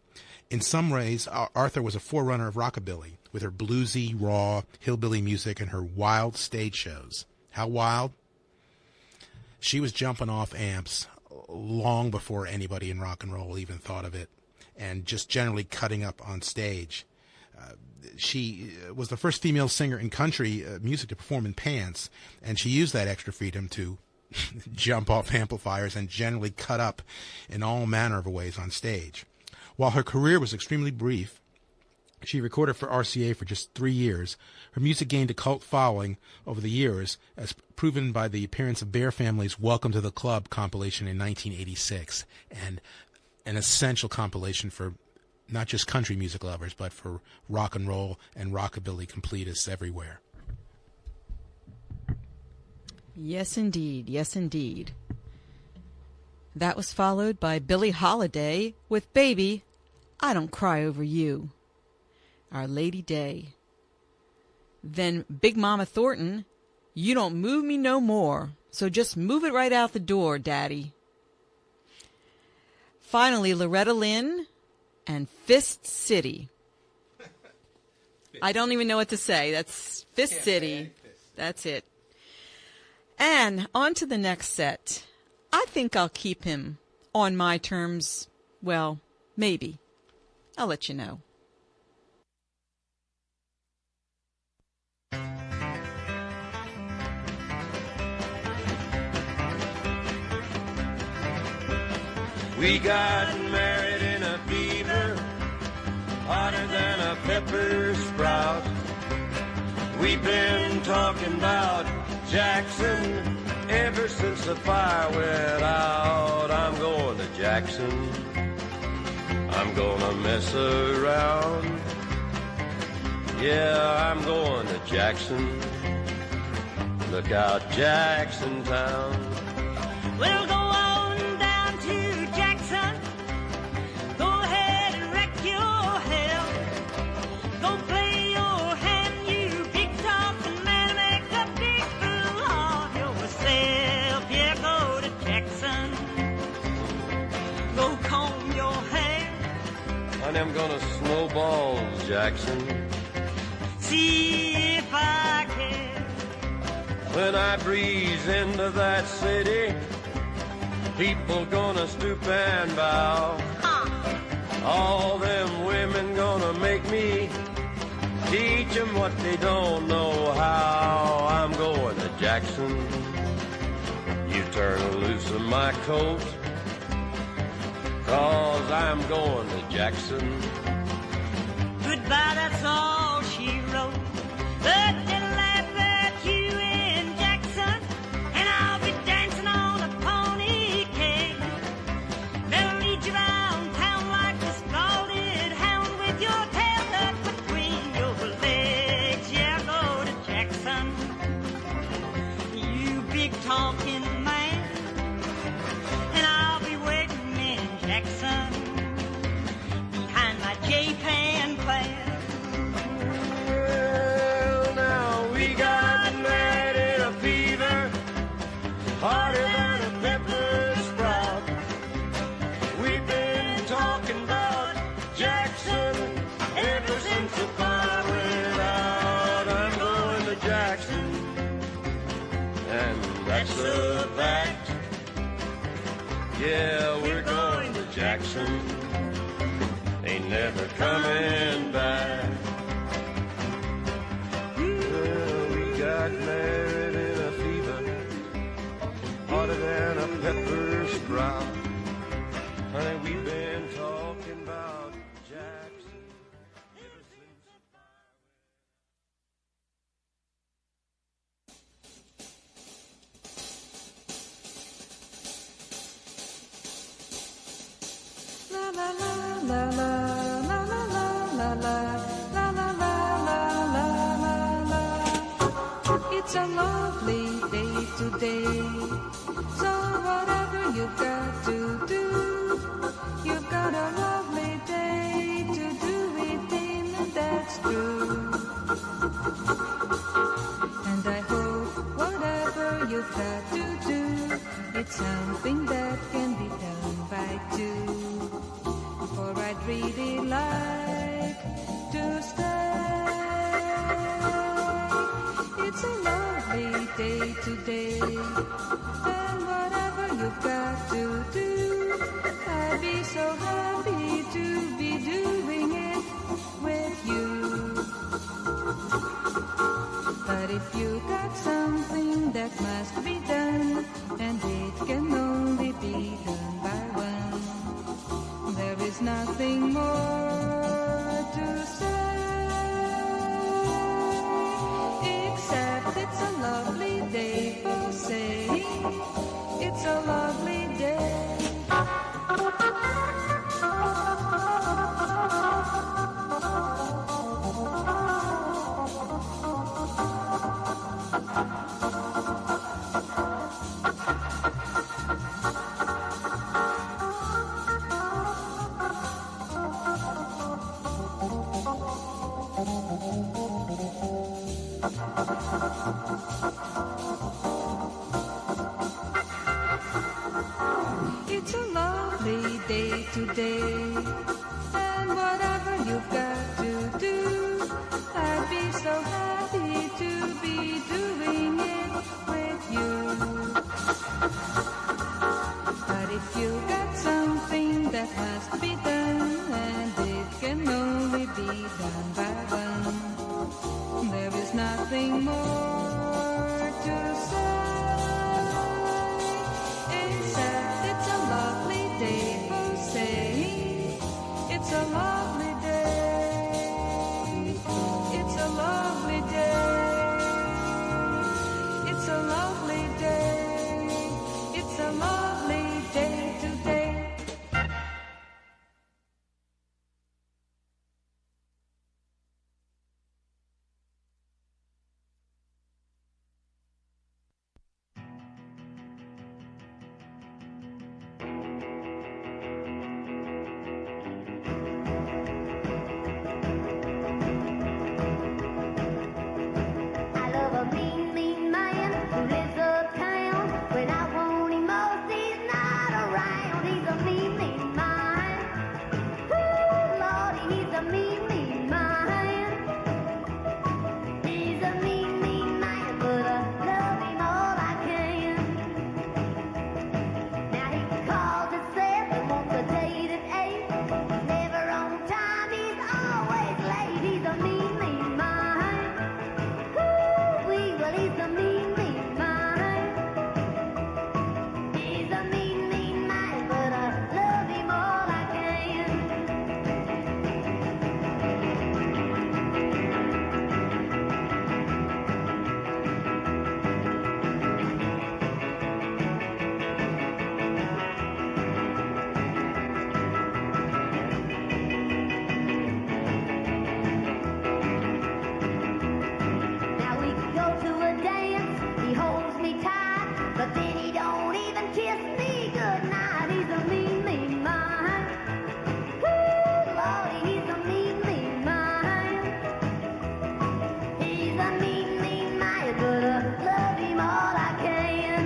In some ways, Arthur was a forerunner of rockabilly, with her bluesy, raw, hillbilly music and her wild stage shows. How wild? She was jumping off amps long before anybody in rock and roll even thought of it, and just generally cutting up on stage. She was the first female singer in country music to perform in pants, and she used that extra freedom to jump off amplifiers and generally cut up in all manner of ways on stage. While her career was extremely brief, she recorded for RCA for just 3 years. Her music gained a cult following over the years, as proven by the appearance of Bear Family's Welcome to the Club compilation in 1986, and an essential compilation for not just country music lovers, but for rock and roll and rockabilly completists everywhere. Yes, indeed. Yes, indeed. That was followed by Billie Holiday with Baby, I Don't Cry Over You. Our Lady Day. then Big Mama Thornton, you don't move me no more, so just move it right out the door, Daddy. Finally, Loretta Lynn and Fist City. I don't even know what to say. That's Fist City. That's it. And on to the next set. I think I'll keep him on my terms. Well, maybe. I'll let you know. We got married in a fever, hotter than a pepper sprout. We've been talking about Jackson ever since the fire went out. I'm going to Jackson, I'm gonna mess around. Yeah, I'm going to Jackson, look out Jackson Town. We'll go on down to Jackson, go ahead and wreck your hell. Go play your hand, you big talking man, make a big fool of yourself. Yeah, go to Jackson, go comb your hair. Honey, I'm gonna snowball Jackson, see if I can. When I breeze into that city, people gonna stoop and bow. All them women gonna make me teach them what they don't know how. I'm going to Jackson, you turn loose of my coat, 'cause I'm going to Jackson. Goodbye, that's all she wrote. But they'll laugh at you in Jackson, and I'll be dancing on a pony cane. They'll lead you round town like a scalded hound with your tail tucked between your legs. Yeah, go to Jackson, you big talking man, and I'll be waiting in Jackson behind my J-Pan plan. Harder than a pepper sprout. We've been talking about Jackson ever since the fire went out. I'm going to Jackson, and that's a fact. Yeah, we're going to Jackson, ain't never coming back. Well, we got married in a fever, hotter than a pepper sprout. Honey, we've been talking about Jackson ever since the La la la la la la la la la la la la la. It's a lovely day today. So whatever you've got to do, you've got a lovely day to do it in, and that's true. And I hope whatever you've got to do, it's something that can be done by two. For I'd really like to stay. It's a lovely day today, and whatever you've got to do, I'd be so happy to be doing it with you. But if you got something that must be done, and it can only be done by one, there is nothing more to say. It's a lovely day for saying it's a lovely day. today. And whatever you've got to do, I'd be so happy to be doing it with you. But if you got something that must be done, and it can only be done by one, there is nothing more to say, except it's a lovely day for saying it's a lovely day. It's a lovely day. It's a lovely day. It's a lovely day today. I love a mean, mean man who lives uptown. When I want him most, he's not around. He's a mean, mean man. Ooh, Lordy, he's a mean, mean man. He's a mean, mean man, but I love him all I can. Now he calls himself and wants a date at 8. He's never on time, he's always late. He's a mean, mean man. Well, he's a mean, mean man. He's a mean, mean man, but I love him all I can. Now we go to a dance, he holds me tight, but then he don't even kiss me goodnight. He's a mean, mean man. Ooh, Lordy, he's a mean, mean man. He's a mean, mean man, but I love him all I can.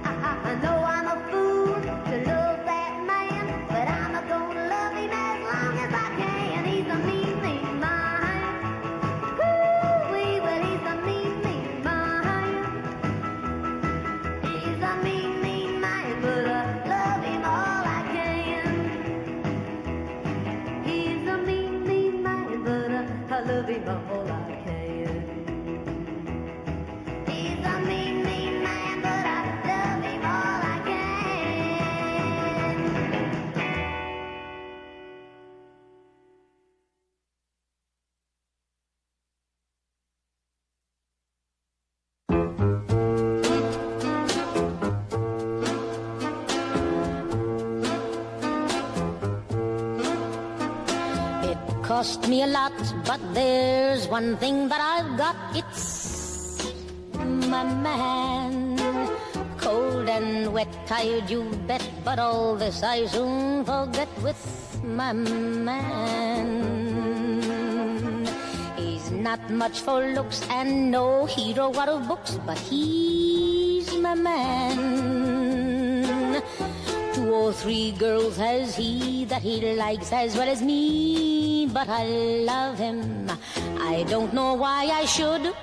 I know I'm a fool to love that man, but I'm gonna love him as long as I can. He's a mean, mean man. Ooh-wee, well, he's a mean, mean man. He's a mean, mean man, but I love him all I can. He's a mean, mean man, but I love him all I can. He's a mean, mean man, but I love him all I can. It cost me a lot, but there's one thing that I've got. It's my man. Cold and wet, tired, you bet, but all this I soon forget with my man. He's not much for looks and no hero out of books, but he's my man. 2 or 3 girls has he that he likes as well as me, but I love him. I don't know why I should.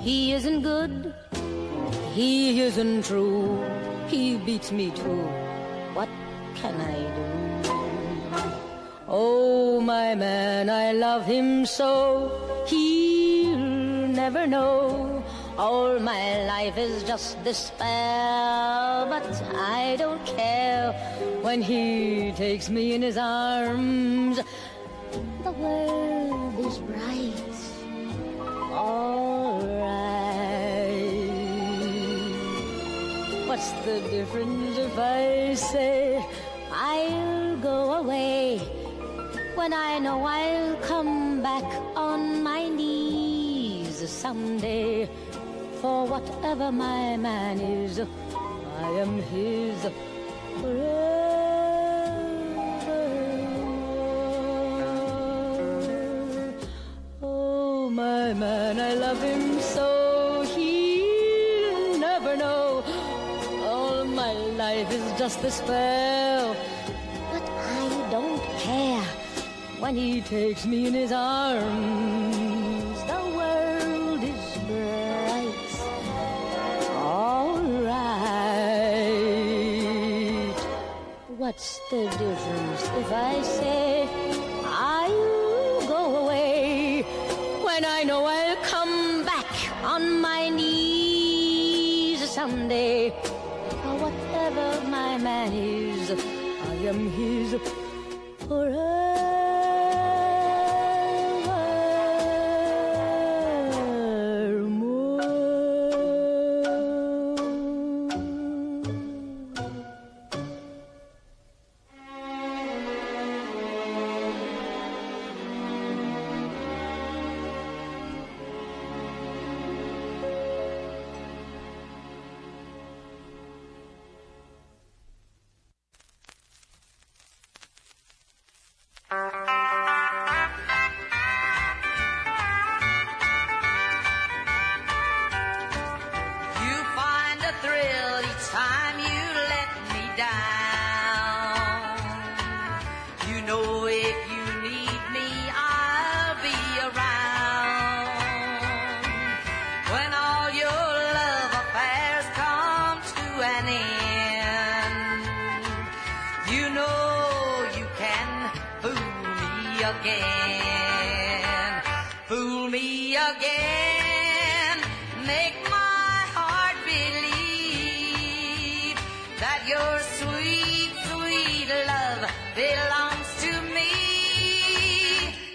He isn't good, he isn't true, he beats me too. What can I do? Oh, my man, I love him so. He'll never know. All my life is just despair, but I don't care when he takes me in his arms. The world is bright, all right. What's the difference if I say I'll go away when I know I'll come back on my knees someday? For whatever my man is, I am his forever. Oh, my man, I love him so. He'll never know. All my life is just despair. when he takes me in his arms, the world is bright. All right. What's the difference if I say I'll go away when I know I'll come back on my knees someday? For whatever my man is, I am his forevermore. You find a thrill each time you let me down. You know if you need me, I'll be around. When all your love affairs come to an end, you know you can fool me again. Fool me again. Make my heart believe that your sweet, sweet love belongs to me.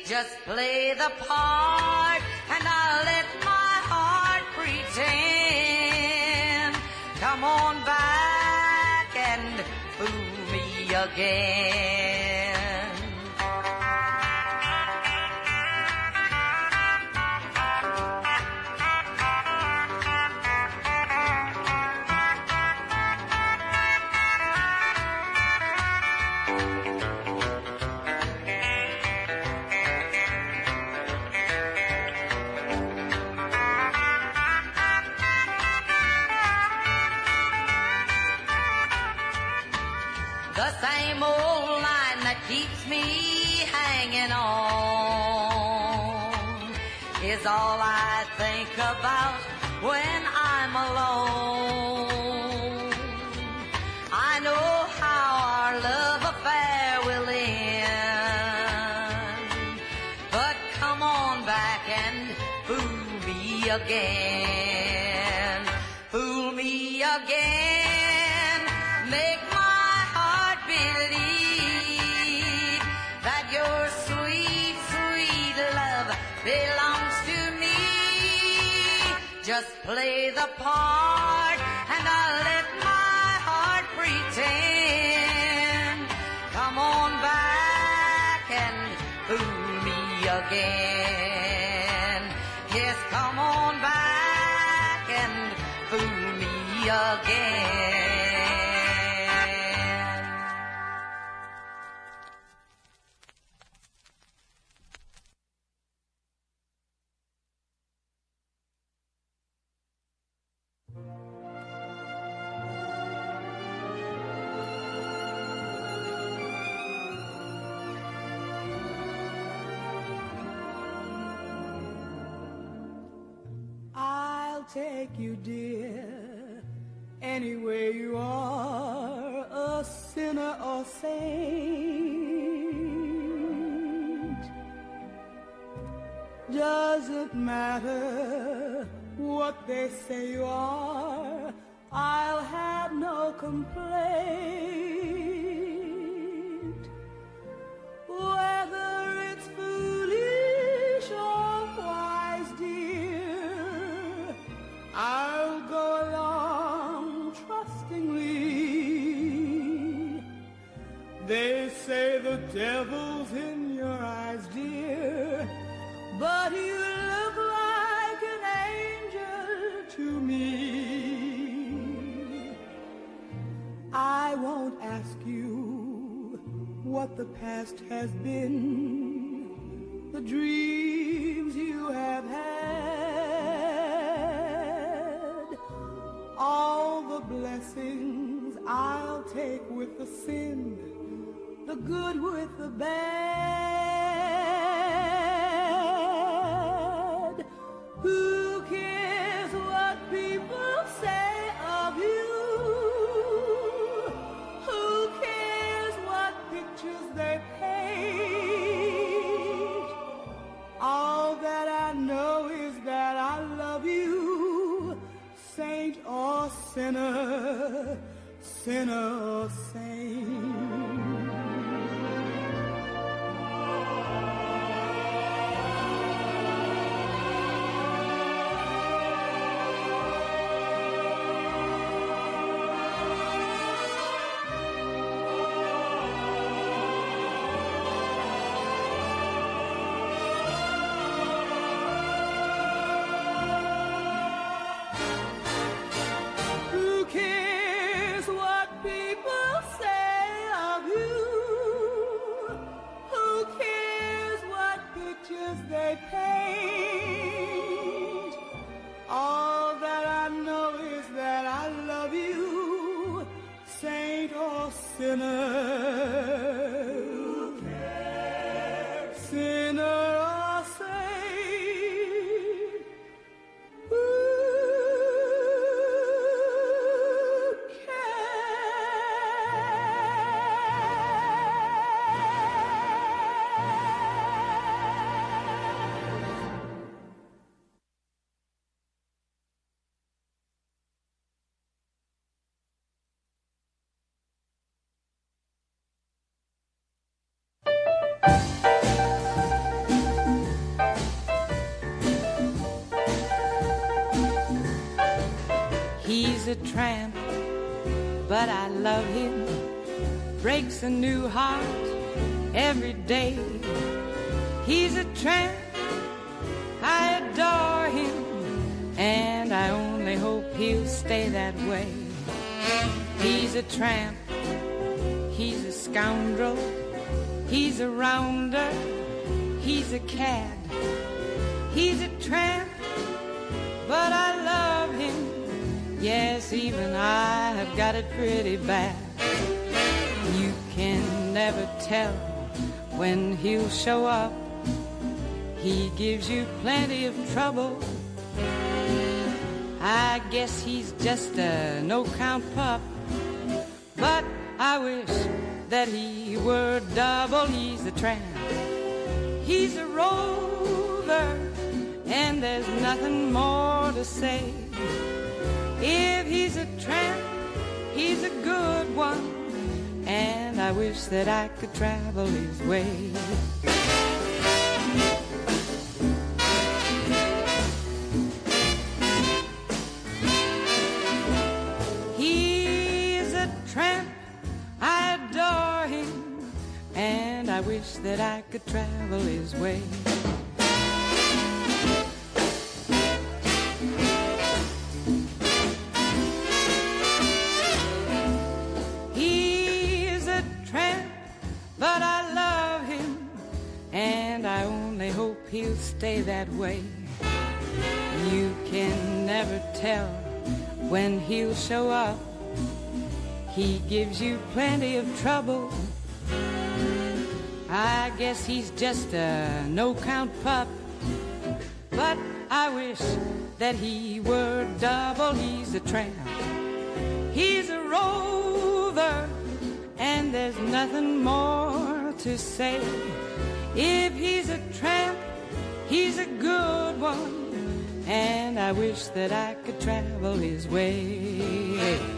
Just play the part and I'll let my heart pretend. Come on back and fool me again. The same old line that keeps me hanging on is all I think about when I'm alone. I know how our love affair will end, but come on back and fool me again. Fool me again. Make my heart believe that your sweet, sweet love belongs to me. Just play the part and I'll let my heart pretend. Come on back and fool me again. Yes, come on back and fool me again. I'll take you, dear, anywhere you are, a sinner or saint. Doesn't matter what they say you are, I'll have no complaint. Whether it's foolish or wise, dear, I'll go along trustingly. They say the devil's in your eyes, dear, but you look like an angel to me. I won't ask you what the past has been, the dreams you have had, all the blessings I'll take with the sin, the good with the bad. sinner, sinner or saint. Who cares what people say of you? Who cares what pictures they paint? All that I know is that I love you, saint or sinner. Who cares? Sinner or saint. Who He's a tramp, but I love him. Breaks a new heart every day. He's a tramp, I adore him, and I only hope he'll stay that way. He's a tramp, he's a scoundrel, he's a rounder, he's a cad. He's a tramp, but I love him. Yes, even I have got it pretty bad. You can never tell when he'll show up. He gives you plenty of trouble. I guess he's just a no-count pup. But I wish that he were double. He's a tramp, he's a rover, and there's nothing more to say. If he's a tramp, he's a good one, and I wish that I could travel his way. He's a tramp, I adore him, and I wish that I could travel his way. But I love him, and I only hope he'll stay that way. You can never tell when he'll show up. He gives you plenty of trouble. I guess he's just a no-count pup. But I wish that he were double. He's a tramp, he's a rover, and there's nothing more to say. If he's a tramp, he's a good one, and I wish that I could travel his way.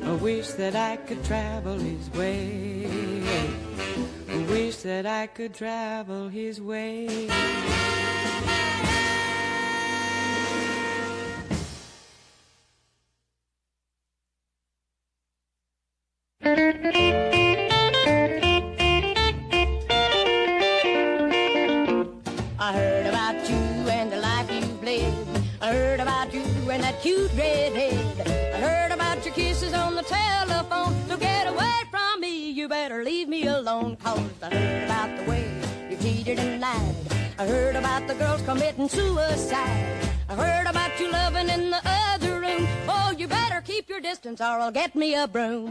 I wish that I could travel his way. I wish that I could travel his way. I heard about you and the life you've led. I heard about you and that cute red head. I heard about your kisses on the telephone. So get away from me, you better leave me alone. 'Cause I heard about the way you cheated and lied. I heard about the girls committing suicide. I heard about you loving in the other room. Oh, you better keep your distance or I'll get me a broom.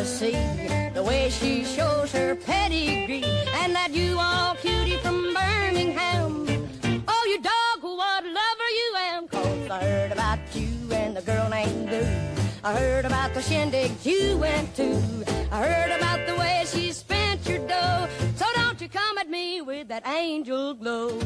see the way she shows her pedigree, and that you all cutie from Birmingham. Oh, you dog, what a lover you am, 'cause I heard about you and the girl named Lou. I heard about the shindigs you went to. I heard about the way she spent your dough. So don't you come at me with that angel glow.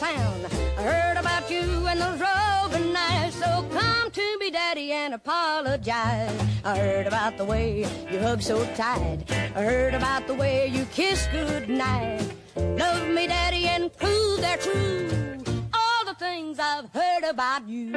I heard about you and those roving knives, so come to me, Daddy, and apologize. I heard about the way you hug so tight. I heard about the way you kiss goodnight. Love me, Daddy, and prove they're true. All the things I've heard about you.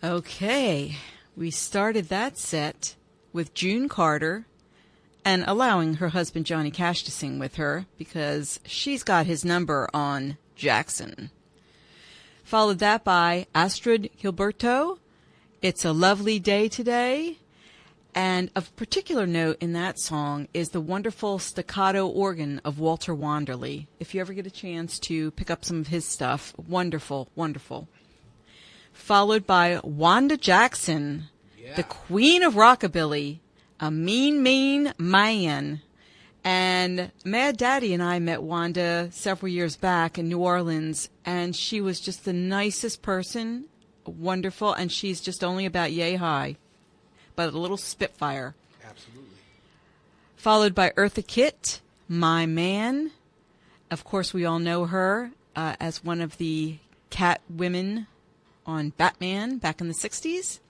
Okay, we started that set with June Carter and allowing her husband Johnny Cash to sing with her because she's got his number on Jackson. Followed that by Astrid Gilberto, It's a Lovely Day Today. And of particular note in that song is the wonderful staccato organ of Walter Wanderley. If you ever get a chance to pick up some of his stuff, wonderful, wonderful. Followed by Wanda Jackson, the queen of rockabilly, a mean, mean man. And Mad Daddy and I met Wanda several years back in New Orleans, and she was just the nicest person, wonderful, and she's just only about yay high, but a little spitfire. Absolutely. Followed by Eartha Kitt, My Man. Of course, we all know her as one of the cat women on Batman back in the 60s.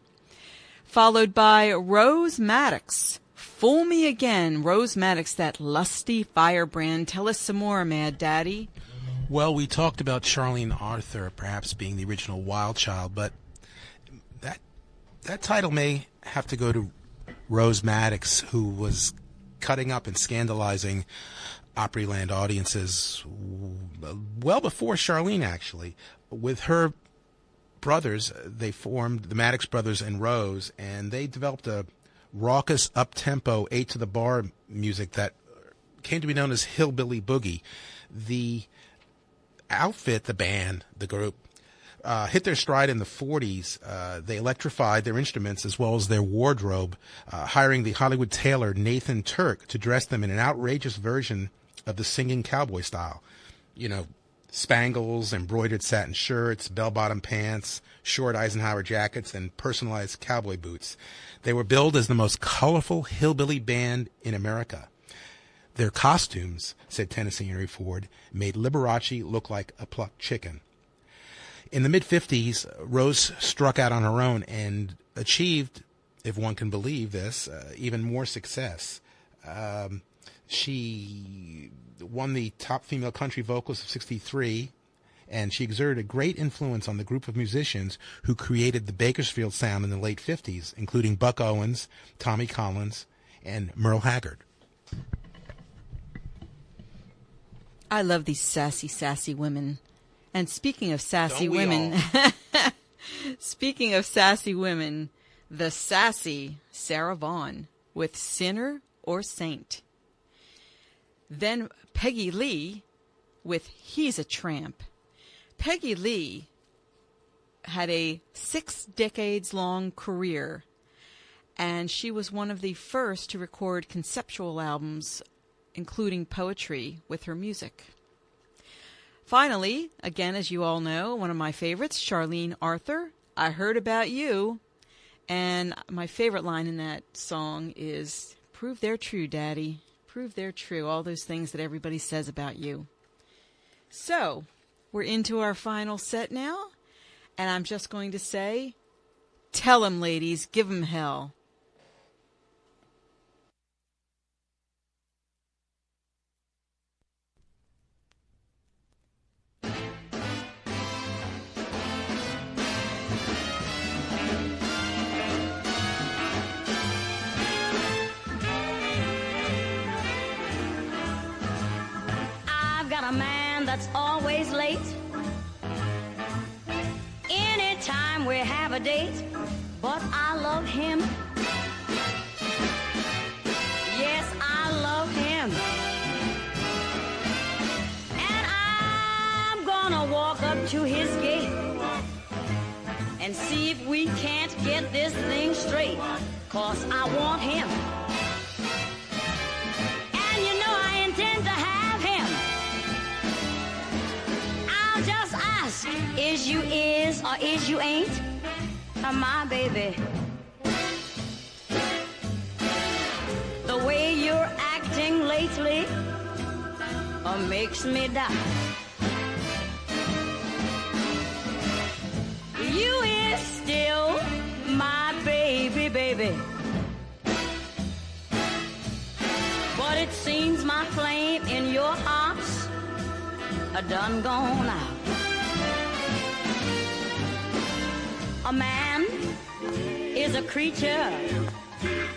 Followed by Rose Maddox, Fool Me Again. Rose Maddox, that lusty firebrand. Tell us some more, Mad Daddy. Well, we talked about Charlene Arthur perhaps being the original Wild Child, but that title may have to go to Rose Maddox, who was cutting up and scandalizing Opryland audiences well before Charlene, actually. With her brothers, they formed the Maddox Brothers and Rose, and they developed a raucous, up-tempo, 8-to-the-bar music that came to be known as Hillbilly Boogie. The outfit, the band, the group, hit their stride in the 40s. They electrified their instruments as well as their wardrobe, hiring the Hollywood tailor Nathan Turk to dress them in an outrageous version of the singing cowboy style. You know, spangles, embroidered satin shirts, bell-bottom pants, short Eisenhower jackets, and personalized cowboy boots. They were billed as the most colorful hillbilly band in America. Their costumes, said Tennessee Henry Ford, made Liberace look like a plucked chicken. In the mid-50s, Rose struck out on her own and achieved, if one can believe this, even more success. She won the top female country vocalist of 63, and she exerted a great influence on the group of musicians who created the Bakersfield sound in the late 50s, including Buck Owens, Tommy Collins, and Merle Haggard. I love these sassy, sassy women. And speaking of sassy women, the sassy Sarah Vaughan with Sinner or Saint. Then Peggy Lee with He's a Tramp. Peggy Lee had a 6 decades long career, and she was one of the first to record conceptual albums, including poetry, with her music. Finally, again, as you all know, one of my favorites, Charlene Arthur, I Heard About You. And my favorite line in that song is, prove they're true, Daddy. Prove they're true. All those things that everybody says about you. So, we're into our final set now. And I'm just going to say, tell 'em, ladies, give 'em hell. man that's always late. Anytime we have a date, but I love him. Yes, I love him. And I'm gonna walk up to his gate and see if we can't get this thing straight, 'cause I want him. And you know I intend to have him. I'll just ask, is you is or is you ain't my baby? The way you're acting lately makes me doubt. You is still my baby, baby. But it seems my flame in your heart's done gone out. A man is a creature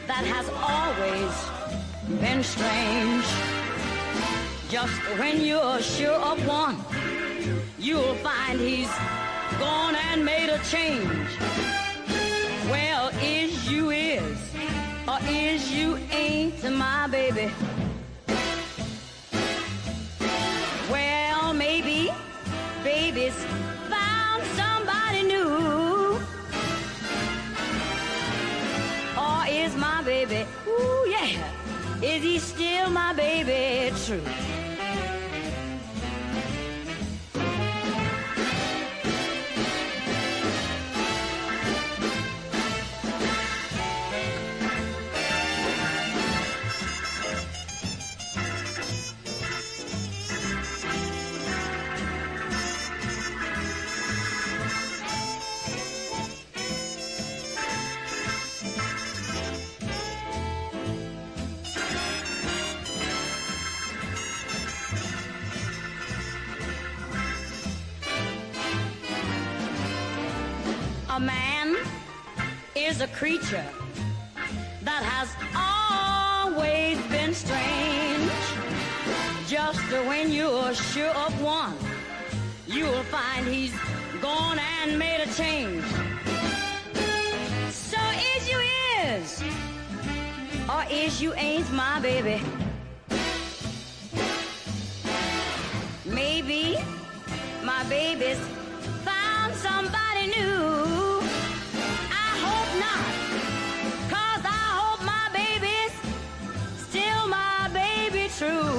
that has always been strange. Just when you're sure of one, you'll find he's gone and made a change. Well, is you is or is you ain't my baby? Well, maybe baby's found somebody new. Or is my baby, ooh yeah, is he still my baby true? A man is a creature that has always been strange. Just when you're sure of one, you'll find he's gone and made a change. So is you is or is you ain't my baby? Maybe my baby's found somebody new. I hope not, 'cause I hope my baby's still my baby true.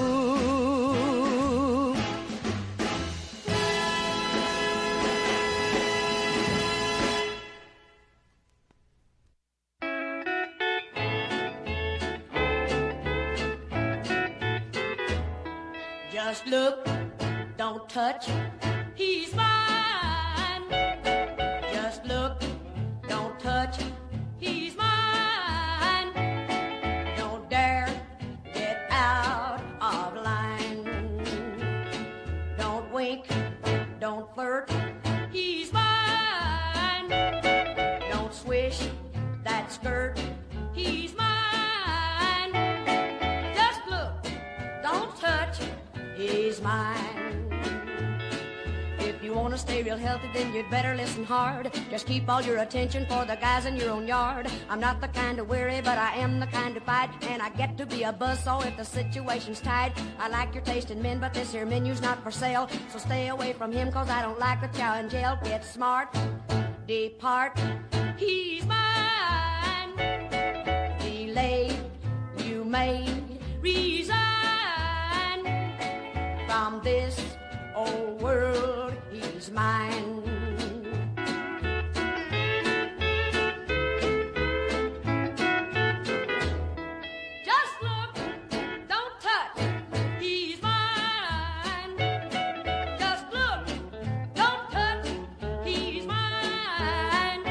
Just look, don't touch, he's mine. Just look, don't touch, he's mine. Don't dare get out of line. Don't wink, don't flirt, he's mine. Don't swish that skirt, he's mine. Just look, don't touch, he's mine. If you want to stay real healthy, then you'd better listen hard. Just keep all your attention for the guys in your own yard. I'm not the kind to worry, but I am the kind to fight. And I get to be a buzzsaw if the situation's tight. I like your taste in men, but this here menu's not for sale. So stay away from him, 'cause I don't like the chow in jail. Get smart, depart, he's mine. Delay, you may resign from this old world, he's mine. Just look, don't touch, he's mine. Just look, don't touch, he's mine.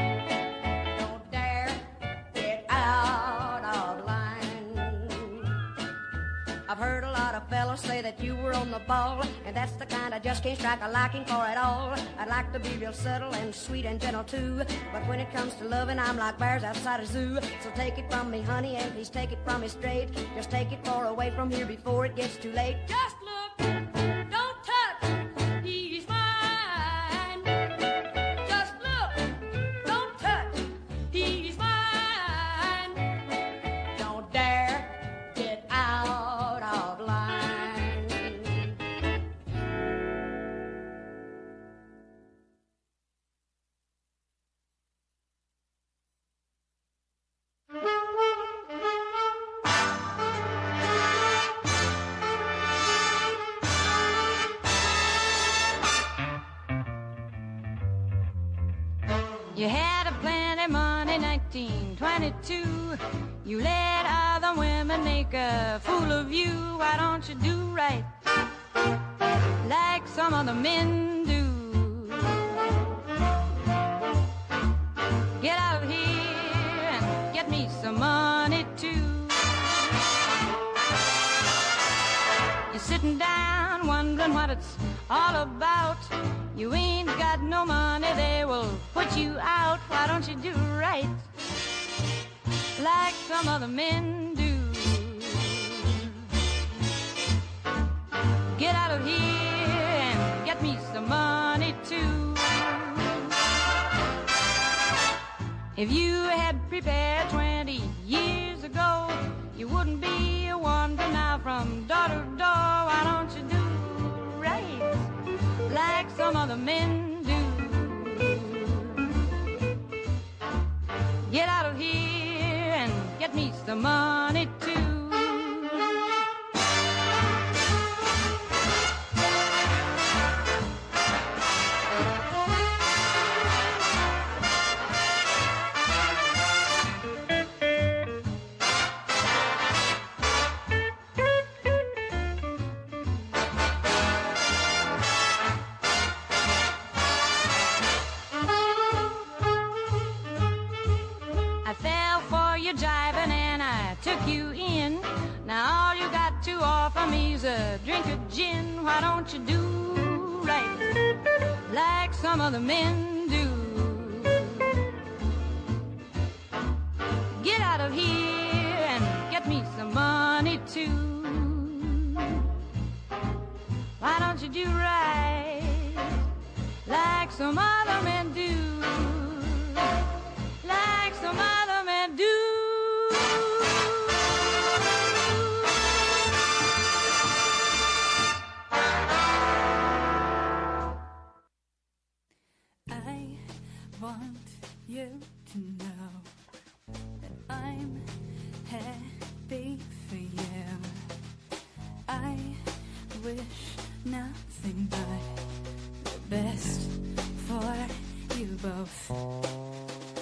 Don't dare get out of line. I've heard a lot of fellas say that you were on the ball, and that's the kind I just can't strike a liking for at all. I'd like to be real subtle and sweet and gentle too, but when it comes to loving, I'm like bears outside a zoo. So take it from me, honey, and please take it from me straight. Just take it far away from here before it gets too late. Just look, don't You had a plenty money, 1922. You let other women make a fool of you. Why don't you do right like some other men do? Get out of here and get me some money too. You're sitting down wondering what it's all about. You ain't got no money, they will put you out. Why don't you do right like some other men do? Get out of here and get me some money too. If you had prepared 20 years ago, you wouldn't be wandering now from door to door. Why don't you do right like some other men do? Get out of here and get me some money too. Jiving and I took you in. Now all you got to offer me's a drink of gin. Why don't you do right like some other men do? Get out of here and get me some money too. Why don't you do right like some other men do? Like some other men do. I want you to know that I'm happy for you. I wish nothing but the best for you both.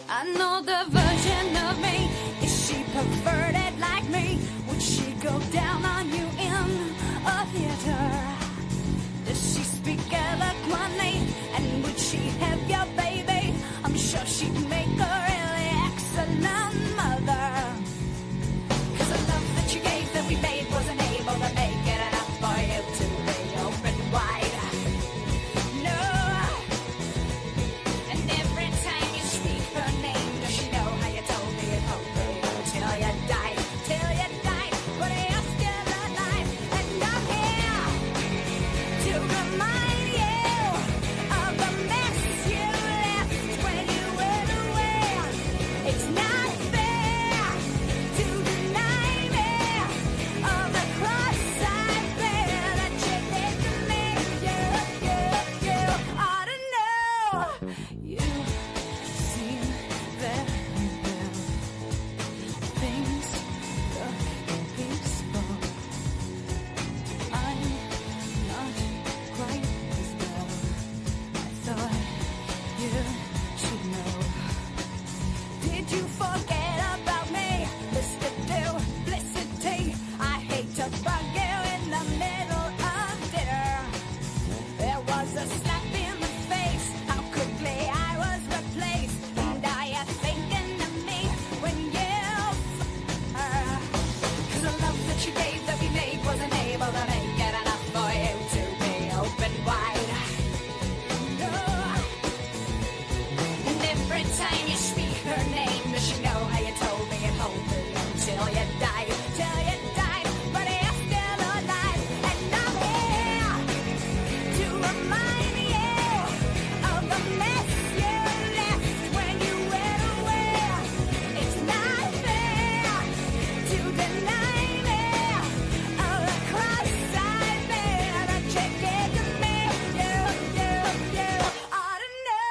I know the version of me. Is she perverted like me? Would she go down on you in a theater? Does she speak eloquently? And would she have your baby? I'm sure she'd make a really excellent mother. 'Cause the love that you gave that we made wasn't able to make it enough for you to be open wide. No. And every time you speak her name, does she know how you told me it hoped me till you died, till you died, but you're still alive, and I'm here to remind you of the mess you left when you went away. It's not fair to deny me of the cross I bear that you did to me. You ought to know. You seem very well. Things look peaceful. I'm not quite as well. I thought you should know. Did you forget about me, Mr. Duplicity? I hate to bug you in the middle of dinner. There was a slap in the face. How quickly I was replaced. And are you thinking of me when you her? 'Cause the love that you gave that we made wasn't able to make it enough for you to be open wide. No. And every time you speak her name, does she know how you told me it hoped me until you died, till you died, but you're still alive, and I'm here to remind you of the mess you left when you went away. It's not fair to deny me of the cross I bear that you did to me. You ought to know.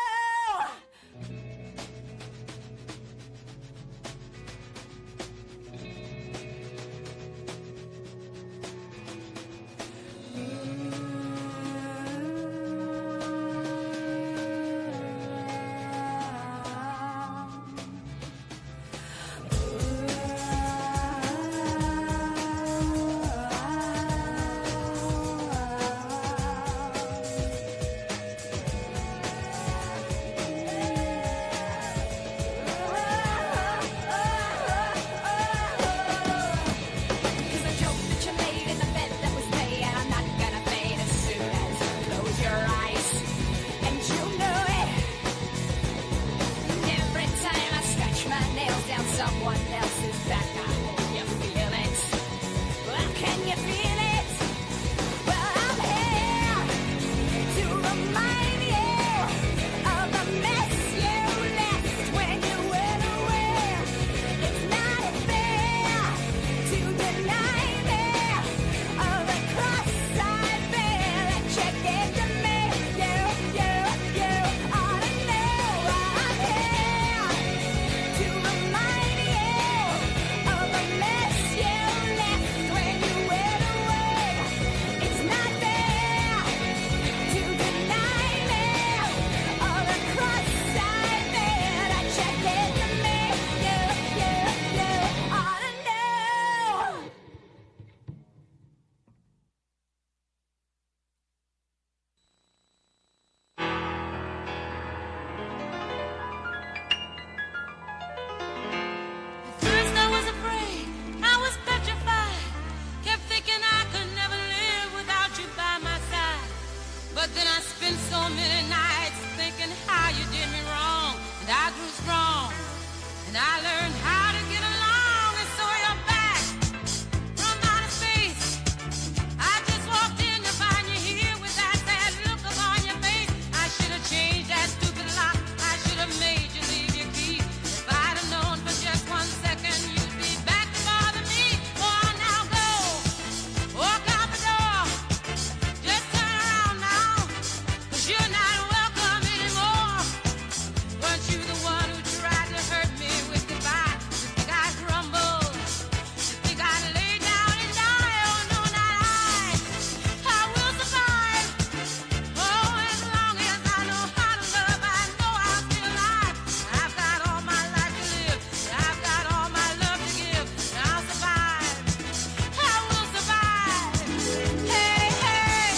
Then I spent so many nights thinking how you did me wrong, and I grew strong, and I learned how to get along, and so you're back from outer space. I just walked in to find you here with that sad look upon your face. I should have changed that stupid lock. I should have made you leave your key. If I'd have known for just 1 second you'd be back to bother me. Oh, now go, walk out the door. Just turn around now, 'cause you're not welcome anymore. Weren't you the one who tried to hurt me with goodbye? You think I'd crumble? You think I'd lay down and die? Oh, no, not I. I will survive. Oh, as long as I know how to love, I know I'll be alive. I've got all my life to live. I've got all my love to give. And I'll survive. I will survive. Hey, hey.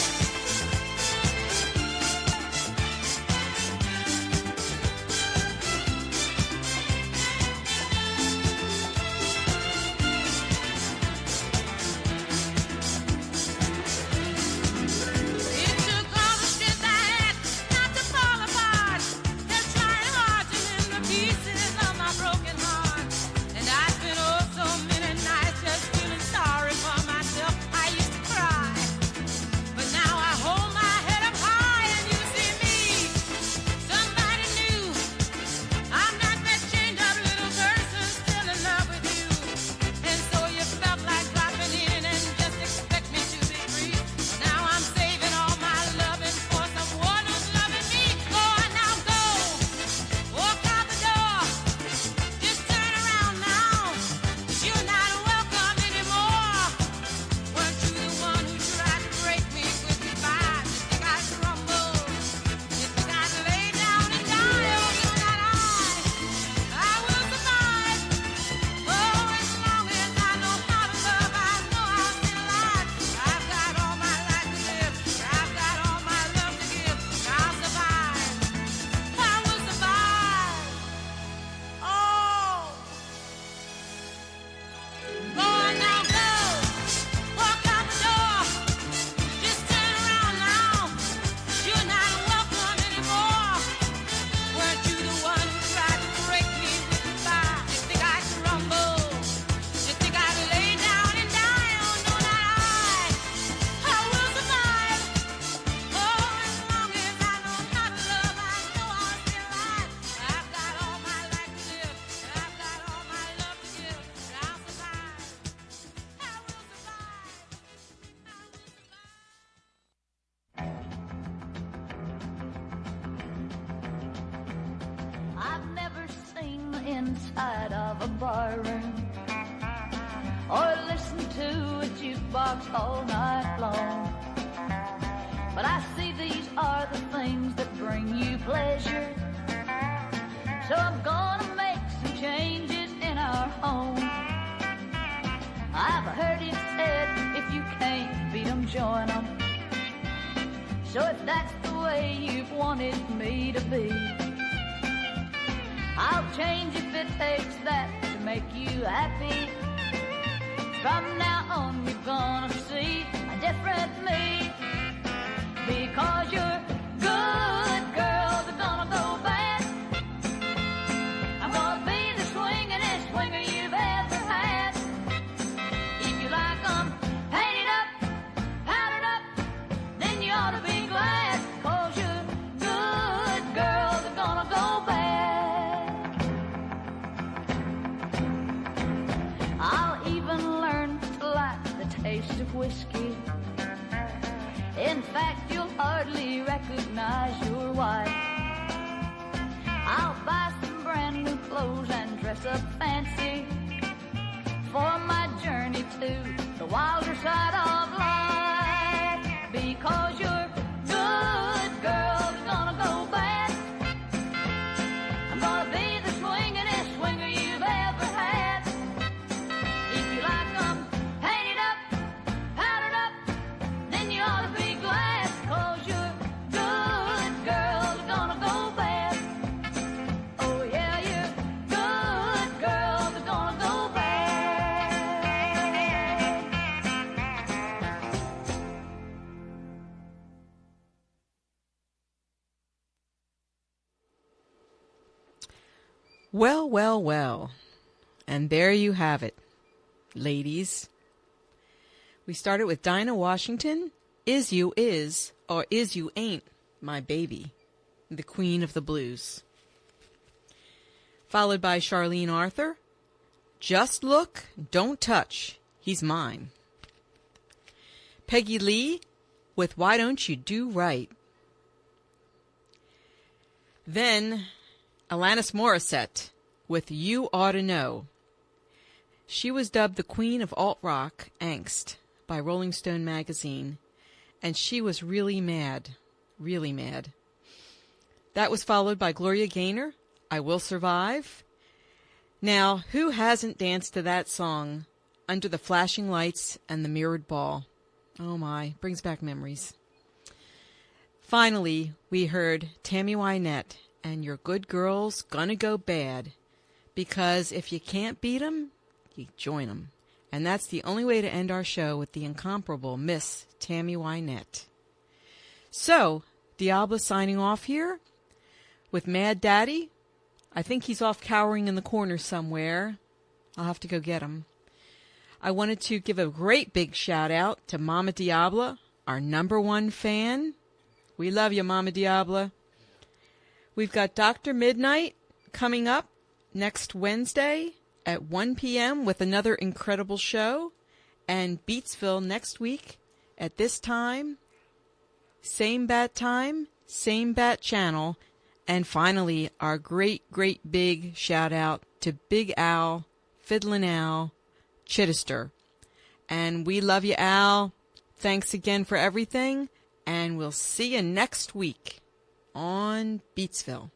It took all the strength I had not to fall apart. They're trying hard to mend the pieces of my broken heart. And I spent oh so many nights just feeling sorry for myself. I used to cry, but now I hold my head up high and you see me, somebody new. I'm not that chained up little person still in love with you. And so you felt like dropping in and just expect me to be free. Well, now I'm saving all my loving for someone who's loving me. Oh, now go, walk out the door. Just turn around now, 'cause you're not welcome anymore. Weren't you the one who tried to break me with goodbye? You think I'd crumble? You think I'd lay down and die? Oh, no, not I. I will survive. Oh, as long as I know how to love, I know I'll be alive. I've got all my life to live. I've got all my love to give. I'll survive. I will survive. Oh. Go now, go. Walk out the door. Just turn around now. You're not welcome anymore. Weren't you the one who tried to break me with goodbye? You think I'd crumble? You think I'd lay down and die? Oh, no, not I. I will survive. Oh, as long as I know how to love, I know I'll be alive. I've got all my life to live. I've got all my love to give. I'll survive. I will survive. I've never seen the inside of a barroom or listened to a jukebox all night long. But I see these are the things that bring you pleasure. So I'm gonna make some changes in our home. I've heard it said, if you can't beat 'em, join 'em. So if that's the way you've wanted me to be, I'll change if it takes that to make you happy. From now on you're gonna see a different me. Because you're good girls are gonna go bad. I'm gonna be the swingin'est swinger you've ever had. If you like 'em painted up, powdered up, then you ought to be glad. 'Cause you're good girls are gonna go bad. I'll even learn to like the taste of whiskey. In fact, you'll hardly recognize your wife. I'll buy some brand new clothes and dress up fancy for my journey to the wilder side of life. Because you're good girls are gonna go bad. I'm gonna be the swingin'est swinger you've ever had. If you like 'em painted up, powdered up, then you ought to be glad. 'Cause you're good girls are gonna go bad. Oh yeah, you're good girls are gonna go bad. Well, well, well. And there you have it, ladies. We started with Dinah Washington, Is You Is, or Is You Ain't My Baby, the Queen of the Blues. Followed by Charlene Arthur, Just Look, Don't Touch, He's Mine. Peggy Lee with Why Don't You Do Right. Then Alanis Morissette with You Oughta Know. She was dubbed the Queen of Alt-Rock Angst by Rolling Stone magazine, and she was really mad, really mad. That was followed by Gloria Gaynor, I Will Survive. Now, who hasn't danced to that song, Under the Flashing Lights and the Mirrored Ball? Oh my, brings back memories. Finally, we heard Tammy Wynette and Your Good Girl's Gonna Go Bad, because if you can't beat 'em, you join 'em. And that's the only way to end our show with the incomparable Miss Tammy Wynette. So, Diablo signing off here with Mad Daddy. I think he's off cowering in the corner somewhere. I'll have to go get him. I wanted to give a great big shout out to Mama Diablo, our #1 fan. We love you, Mama Diablo. We've got Dr. Midnight coming up next Wednesday at 1 p.m. with another incredible show, and Beatsville next week at this time, same bat channel, and finally our great big shout out to Big Al, Fiddlin' Al, Chittister. And we love you, Al. Thanks again for everything, and we'll see you next week on Beatsville.